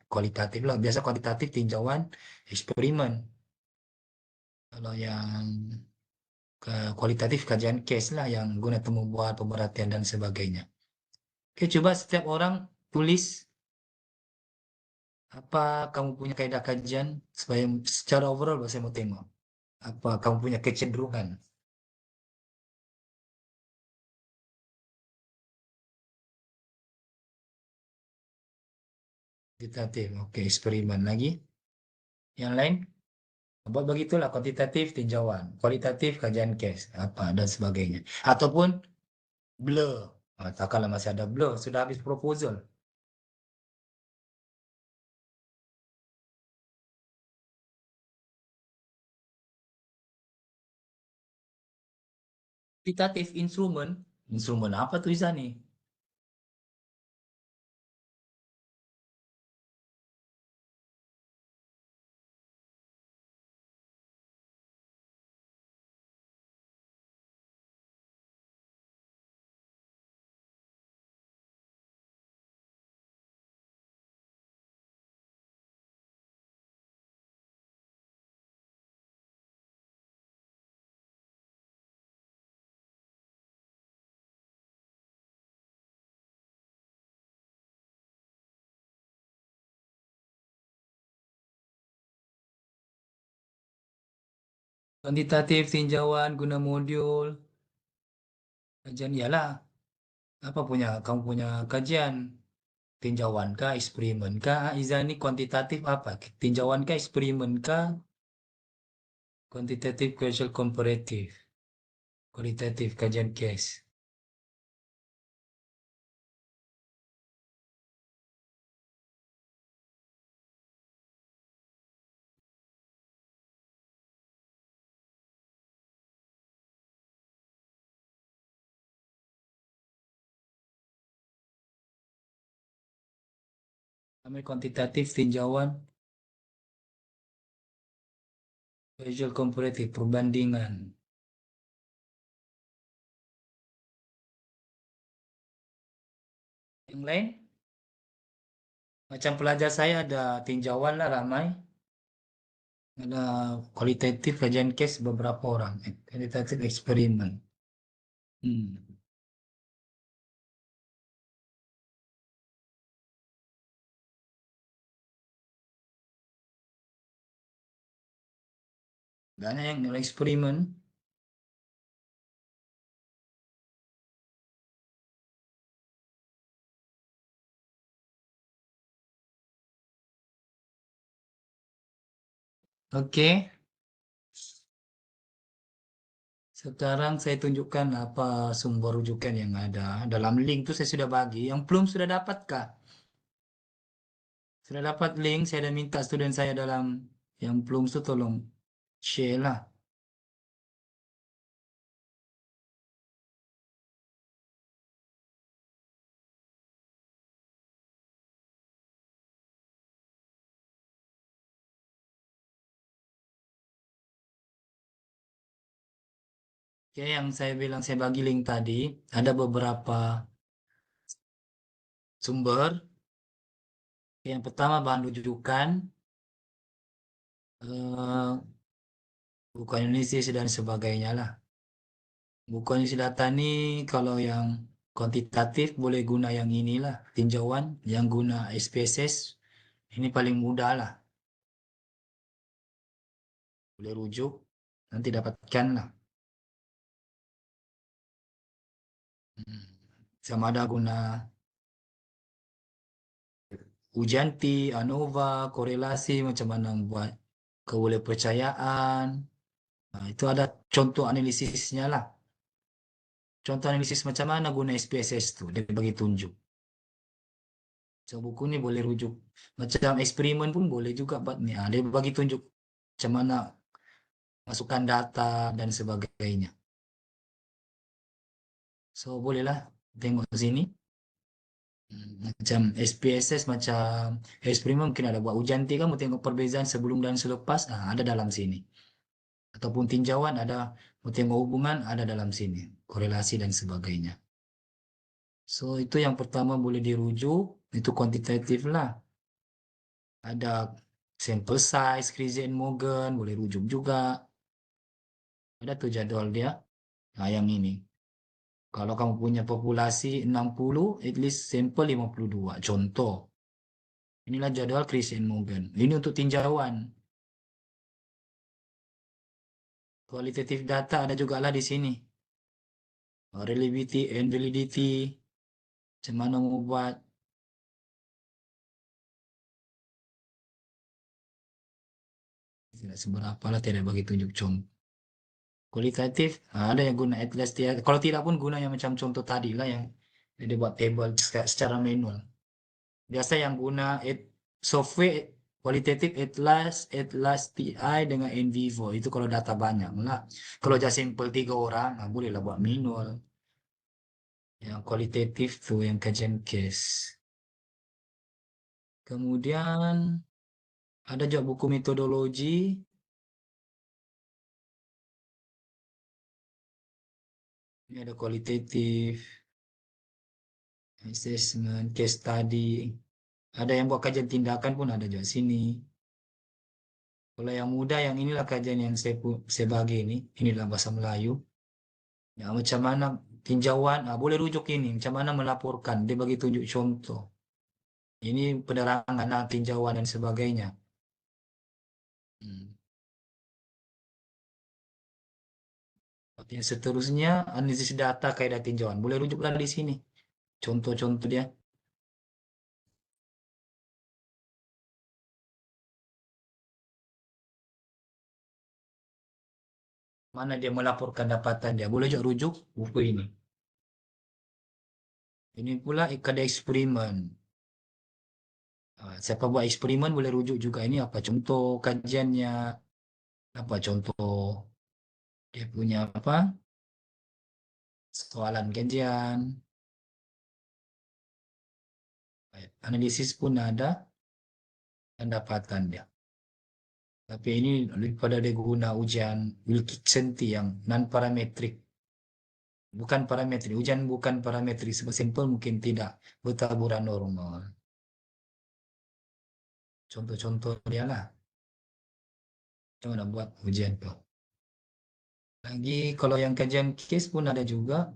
kualitatif lah. Biasa kuantitatif tinjauan, eksperimen. Kalau yang kualitatif kajian case lah yang guna temu buat pemerhatian dan sebagainya. Oke, coba setiap orang tulis apa kamu punya kaidah kajian supaya secara overall saya mau tengok apa kamu punya kecenderungan kuantitatif. Oke, eksperimen lagi. Yang lain, buat begitulah kuantitatif tinjauan, kualitatif kajian case apa dan sebagainya. Ataupun blur. Tak kalah masih ada blur, sudah habis proposal. Kuantitatif instrumen, instrumen apa tuh Izani? Kuantitatif tinjauan guna modul, kajian ialah Apa punya? Kamu punya kajian? Tinjauan kah, eksperimen kah? Iza ini kuantitatif apa? Tinjauan kah, eksperimen kah? Kuantitatif, causal, komparatif. Kualitatif, kajian case. Namanya kuantitatif, tinjauan, causal, komparatif, perbandingan. Yang lain? Macam pelajar saya ada tinjauan lah ramai. Ada kualitatif, kajian case beberapa orang. Kualitatif, eksperimen. Hmm. Banyak yang nilai eksperimen. Oke, sekarang saya tunjukkan apa sumber rujukan yang ada. Dalam link itu saya sudah bagi. Yang belum sudah dapatkah? Sudah dapat link, saya sudah minta student saya dalam yang belum itu tolong share lah. Oke, yang saya bilang saya bagi link tadi, ada beberapa sumber. Yang pertama bahan rujukan, eh, buku analisis dan sebagainya lah. Buku analisis data ini kalau yang kuantitatif boleh guna yang inilah, tinjauan, yang guna SPSS, ini paling mudah lah. Boleh rujuk, nanti dapatkan lah. Hmm. Sama ada guna Ujanti, ANOVA, korelasi, macam mana buat kepercayaan. Nah, itu ada contoh analisisnya lah. Contoh analisis macam mana guna SPSS tuh, dia bagi tunjuk. So, buku ini boleh rujuk. Macam eksperimen pun boleh juga buat nih. Ah, dia bagi tunjuk macam mana masukkan data dan sebagainya. So, bolehlah tengok sini. Macam SPSS, macam eksperimen mungkin ada buat ujian tiga, kamu tengok perbezaan sebelum dan selepas, ada dalam sini. Ataupun tinjauan ada, mau tengok hubungan ada dalam sini. Korelasi dan sebagainya. So, itu yang pertama boleh dirujuk, itu kuantitatif lah. Ada sample size, Krisen Morgan, boleh rujuk juga. Ada tuh jadwal dia. Nah, yang ini. Kalau kamu punya populasi 60, at least sampel 52. Contoh. Inilah jadwal Krisen Morgan. Ini untuk tinjauan. Kualitatif data ada juga lah di sini. Reliability and validity. Macam mana mau buat. Tidak seberapa lah, tidak bagi tunjuk contoh. Kualitatif, ada yang guna atlas dia. Kalau tidak pun guna yang macam contoh tadi lah yang dia buat table secara manual. Biasa yang guna software kualitatif Atlas, Atlas TI dengan NVivo. Itu kalau data banyak lah. Kalau just sampel 3 orang, bolehlah buat manual. Yang kualitatif tuh yang kajian case. Kemudian ada juga buku metodologi. Ini ada kualitatif, assessment, case study. Ada yang buat kajian tindakan pun ada juga sini. Kalau yang mudah, yang inilah kajian yang saya bagi ini. Inilah bahasa Melayu. Ya, macam mana tinjauan, boleh rujuk ini. Macam mana melaporkan, dia bagi tunjuk contoh. Ini penerangan tinjauan dan sebagainya. Hmm. Yang seterusnya, analisis data kaidah tinjauan. Boleh rujuklah di sini. contoh-contoh dia. Mana dia melaporkan dapatan dia. Boleh juga rujuk buku ini. Ini pula ikan eksperimen. Siapa buat eksperimen boleh rujuk juga. Ini apa contoh kajiannya, apa contoh dia punya apa soalan kajian, analisis pun ada, dan dapatan dia. Tapi ini lebih pada dia guna ujian Wilkinson-T yang non parametrik. Bukan parametrik, ujian bukan parametrik. Simple mungkin tidak bertaburan normal. Contoh-contoh dia lah. Coba nak buat ujian tuh. Lagi kalau yang kajian case pun ada juga.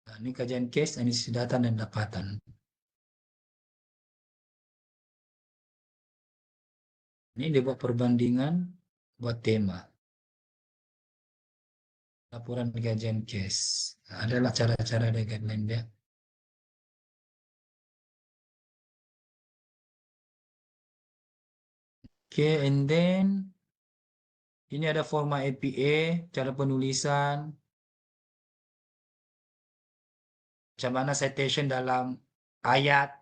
Nah, ini kajian case, analisis data dan dapatan. Ini dia buat perbandingan, buat tema. Laporan kajian case. Nah, adalah cara-cara dan guideline dia. Okay, and then ini ada format APA, cara penulisan, macam mana citation dalam ayat,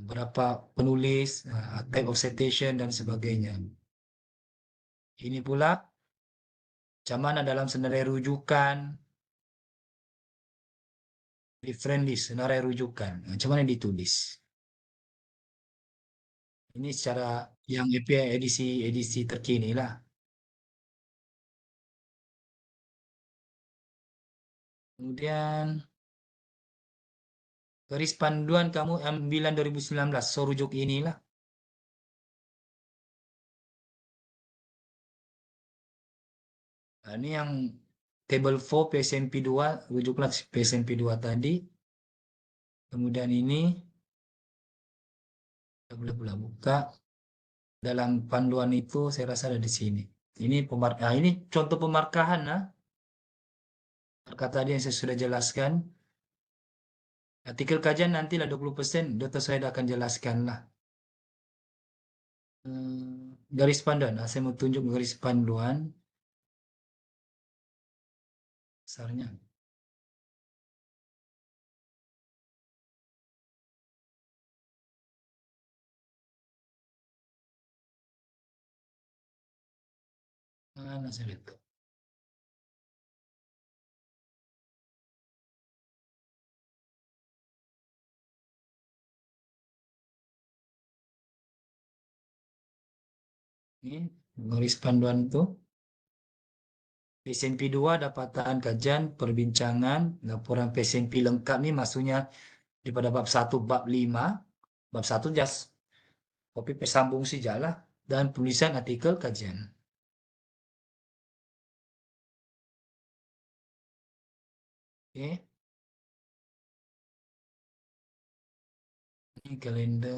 berapa penulis, type of citation dan sebagainya. Ini pula macam mana dalam senarai rujukan, reference list, senarai rujukan, macam mana ditulis. Ini secara yang APA edisi terkini lah. Kemudian garis panduan kamu ambilan 2019, so rujuk inilah. Nah, ini yang table 4 PSMP 2, rujuklah PSMP 2 tadi. Kemudian ini kita boleh buka. Dalam panduan itu saya rasa ada di sini. Ini contoh pemarkahan nah. Kata tadi yang saya sudah jelaskan. Artikel kajian nantilah 20%, Dr. Said akan jelaskan lah. Garis panduan, nah, saya mau tunjuk garis panduan. Besarnya. Mana saya lihat tuh. Ini garis panduan tuh. PSMP 2 dapatan kajian, perbincangan, laporan PSMP lengkap nih maksudnya daripada bab 1, bab 5. Bab 1 just kopi sambung saja lah. Dan penulisan artikel kajian. Oke. Ini kalender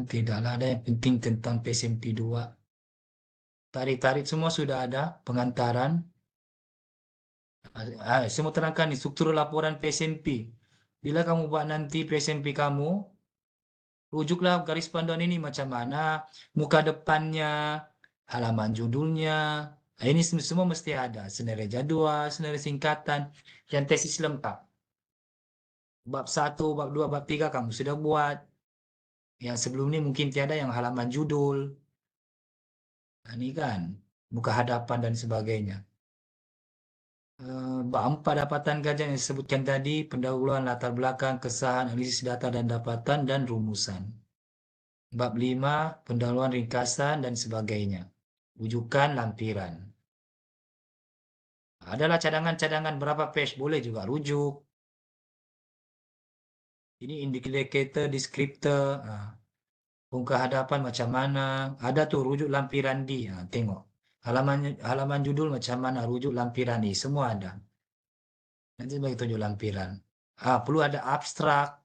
tidaklah ada yang penting tentang PSMP 2. Tarik-tarik semua sudah ada, pengantaran. Saya mau terangkan nih, struktur laporan PSMP. Bila kamu buat nanti PSMP kamu, rujuklah garis panduan ini macam mana, muka depannya, halaman judulnya. Ini semua mesti ada. Senarai jadual, senarai singkatan, yang tesis lengkap. Bab 1, bab 2, bab 3 kamu sudah buat. Yang sebelum ini mungkin tiada yang halaman judul. Nah, ini kan, muka hadapan dan sebagainya. Bab 4 dapatan kajian yang disebutkan tadi, pendahuluan latar belakang, kesahan, analisis data dan dapatan, dan rumusan. Bab 5, pendahuluan ringkasan dan sebagainya. Rujukan lampiran. Adalah cadangan-cadangan berapa page, boleh juga rujuk. Ini indikator, deskriptor, muka hadapan macam mana. Ada tuh rujuk lampiran di, tengok. Halaman judul macam mana, rujuk lampiran di, semua ada. Nanti bagi tunjuk lampiran. Perlu ada abstrak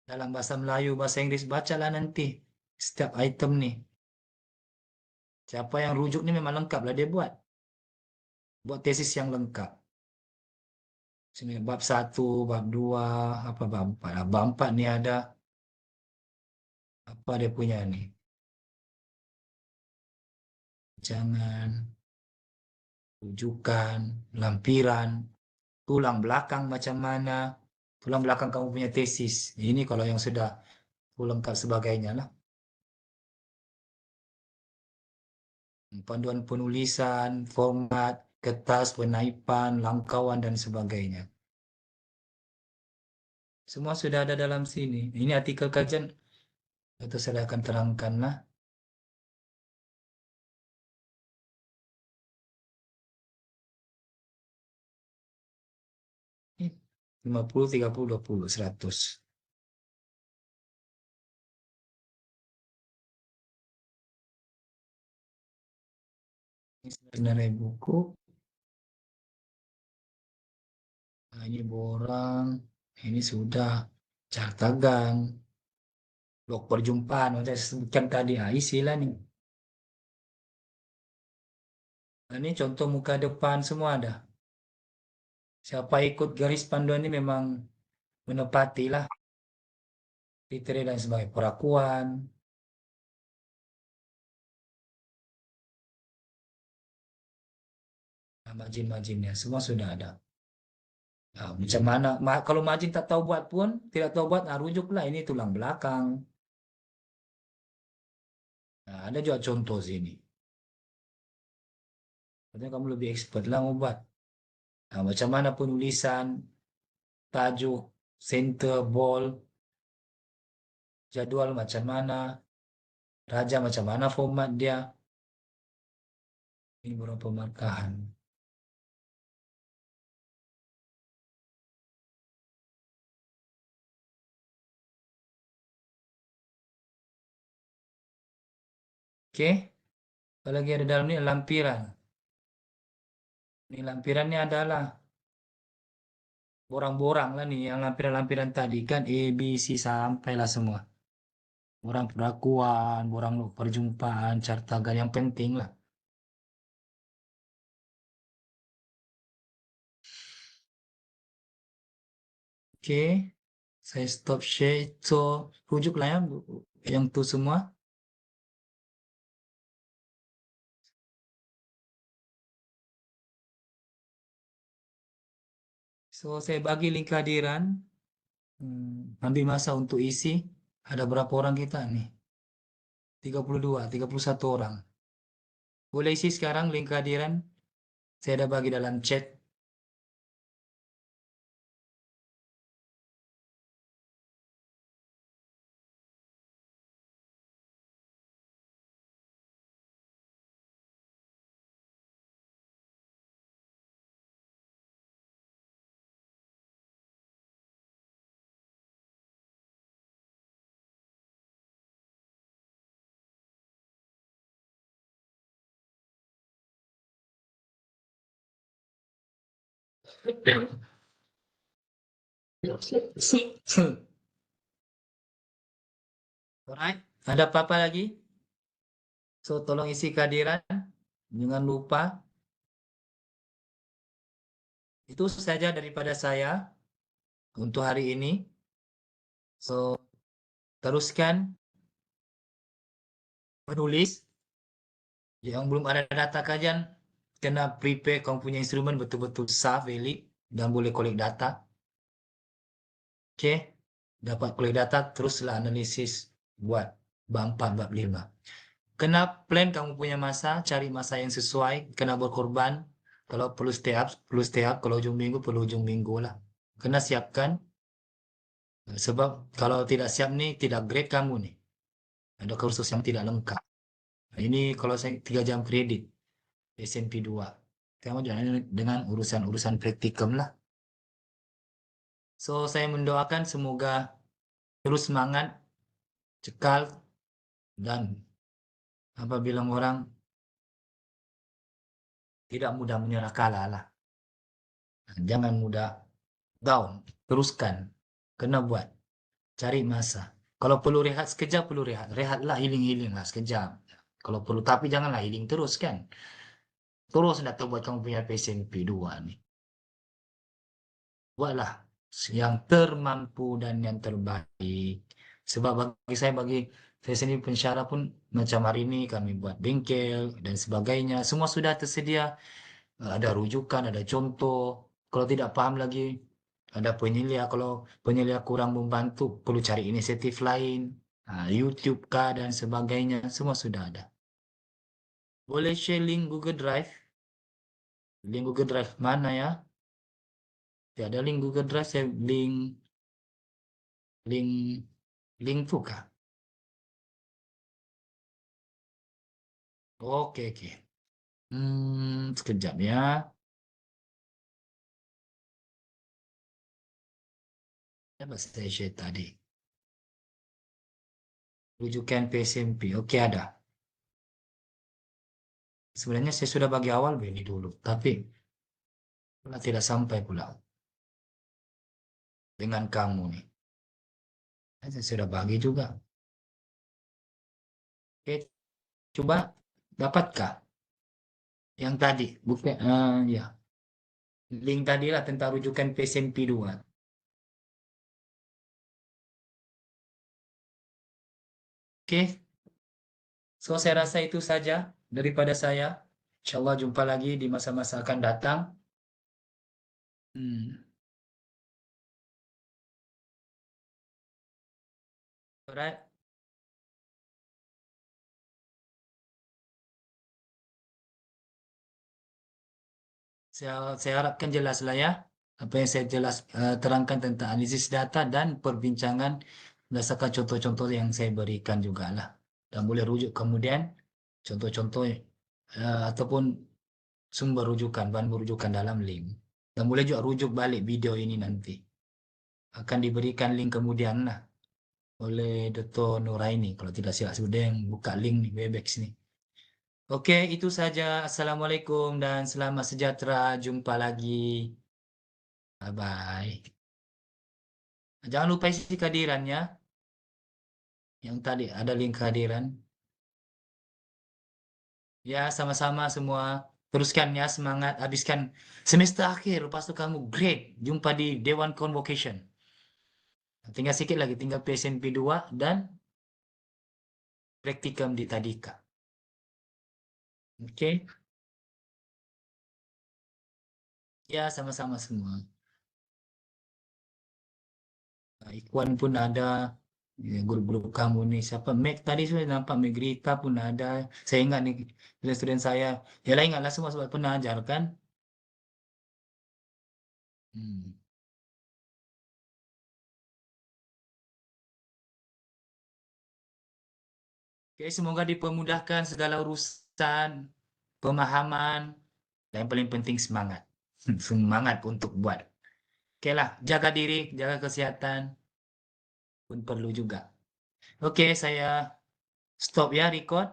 dalam bahasa Melayu, bahasa Inggris, bacalah nanti setiap item nih. Siapa yang rujuk nih memang lengkap lah dia buat. buat tesis yang lengkap. Sini bab 1, bab 2, apa bab 4. Nah, bab 4 nih ada apa dia punya nih? Jangan rujukan, lampiran, tulang belakang macam mana, tulang belakang kamu punya tesis. Ini kalau yang sudah full lengkap sebagainya lah. Panduan penulisan, format, kertas, penaipan, langkauan, dan sebagainya. Semua sudah ada dalam sini. Ini artikel kajian, itu saya akan terangkan lah. 50, 30, 20, 100. Ini sebenarnya buku. Nah, ini borang. Ini sudah. Cartagan. Blok perjumpaan. Yang saya sebutkan tadi. Ah, isilah nih. Nah, ini contoh muka depan semua ada. Siapa ikut garis panduan ini memang menepati lah kriteria dan sebagai perakuan. Nah, margin-marginnya semua sudah ada. Nah, macam mana? Kalau margin tak tahu buat pun, tidak tahu buat, nah, rujuklah ini tulang belakang. Nah, ada juga contoh sini. Katanya kamu lebih expert lah mau buat. Nah, macam mana penulisan, tajuk, center, ball, jadwal macam mana, raja macam mana format dia. Ini beberapa markahan. Oke, apalagi ada dalam ini lampiran. Ini lampirannya adalah borang-borang lah nih, yang lampiran-lampiran tadi kan A, B, C sampailah semua. Borang perakuan, borang perjumpaan, cartagan yang penting lah. Oke, saya stop share. So, rujuk lah ya, yang itu semua. So, saya bagi link kehadiran. Ambil masa untuk isi. Ada berapa orang kita nih? 32, 31 orang. Boleh isi sekarang link kehadiran. Saya ada bagi dalam chat. Alright, ada apa-apa lagi? So, tolong isi kehadiran. Jangan lupa. Itu saja daripada saya untuk hari ini. So, teruskan menulis. Yang belum ada data kajian, kena prepare kamu punya instrumen betul-betul sah, valid, dan boleh collect data. Oke, dapat collect data, teruslah analisis buat bab 4, bab 5. Kena plan kamu punya masa, cari masa yang sesuai, kena berkorban. Kalau perlu stay up, perlu stay up. Kalau ujung minggu, perlu ujung minggu lah. Kena siapkan, sebab kalau tidak siap nih, tidak grade kamu nih. Ada kursus yang tidak lengkap. Nah, ini kalau saya 3 jam kredit, SMP 2. Kamu jangan dengan urusan-urusan praktikum lah. So, saya mendoakan semoga terus semangat, cekal, dan apa bilang orang, tidak mudah menyerah kalah lah. Jangan mudah down, teruskan. Kena buat, cari masa. Kalau perlu rehat sekejap, perlu rehat. Rehatlah, healing-healing lah sekejap. Kalau perlu, tapi janganlah healing terus kan. terus data buat kamu punya PSMP 2 nih. Buatlah yang termampu dan yang terbaik. Sebab bagi saya sendiri pensyarah pun macam hari ini kami buat bengkel dan sebagainya. Semua sudah tersedia. Ada rujukan, ada contoh. Kalau tidak paham lagi, ada penyelia. Kalau penyelia kurang membantu, perlu cari inisiatif lain. YouTube kah dan sebagainya. Semua sudah ada. Boleh share link Google Drive. Link Google Drive mana ya? Tidak ada link Google Drive, saya link link tuh kah? Oke, oke. Sekejap ya. Apa saya share tadi? Rujukan PSMP. Oke, ada. Sebenarnya saya sudah bagi awal begini dulu, tapi tidak sampai pula dengan kamu nih. Saya sudah bagi juga. Oke, coba dapatkah yang tadi? Bukan, ya. Link tadi lah tentang rujukan PSMP 2. Oke, so saya rasa itu saja daripada saya. Insya Allah jumpa lagi di masa-masa akan datang. Hmm. Alright. Saya harapkan jelas lah ya. Apa yang saya terangkan tentang analisis data dan perbincangan berdasarkan contoh-contoh yang saya berikan juga lah. Dan boleh rujuk kemudian contoh-contoh ataupun sumber rujukan, bahan rujukan dalam link. Dan boleh juga rujuk balik video ini nanti. Akan diberikan link kemudian lah oleh Dr. Nuraini. Kalau tidak silap sudah yang buka link nih, Webex nih. Oke, itu saja. Assalamualaikum dan selamat sejahtera. Jumpa lagi. Bye-bye. Jangan lupa isi kehadirannya. Yang tadi ada link kehadiran. Ya, sama-sama semua. Teruskan ya, semangat. Habiskan semester akhir. Lepas itu kamu grade. Jumpa di Dewan Convocation. Tinggal sedikit lagi. Tinggal PSNP 2 dan praktikum di Tadika. Oke? Ya, sama-sama semua. Nah, Ikhwan pun ada. Ya, grup-grup kamu nih. Siapa? Meg tadi sudah nampak. Meg Rita pun ada. Saya ingat nih. Student-student saya. Ya lah ingatlah semua sebab pernah ajar kan. Hmm. Oke, semoga dipermudahkan segala urusan, pemahaman, dan yang paling penting semangat. Semangat untuk buat. Oke lah, jaga diri, jaga kesehatan pun perlu juga. Oke, saya stop ya record.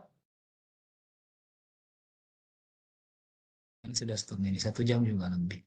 Kan sudah stop ini, 1 jam juga lebih.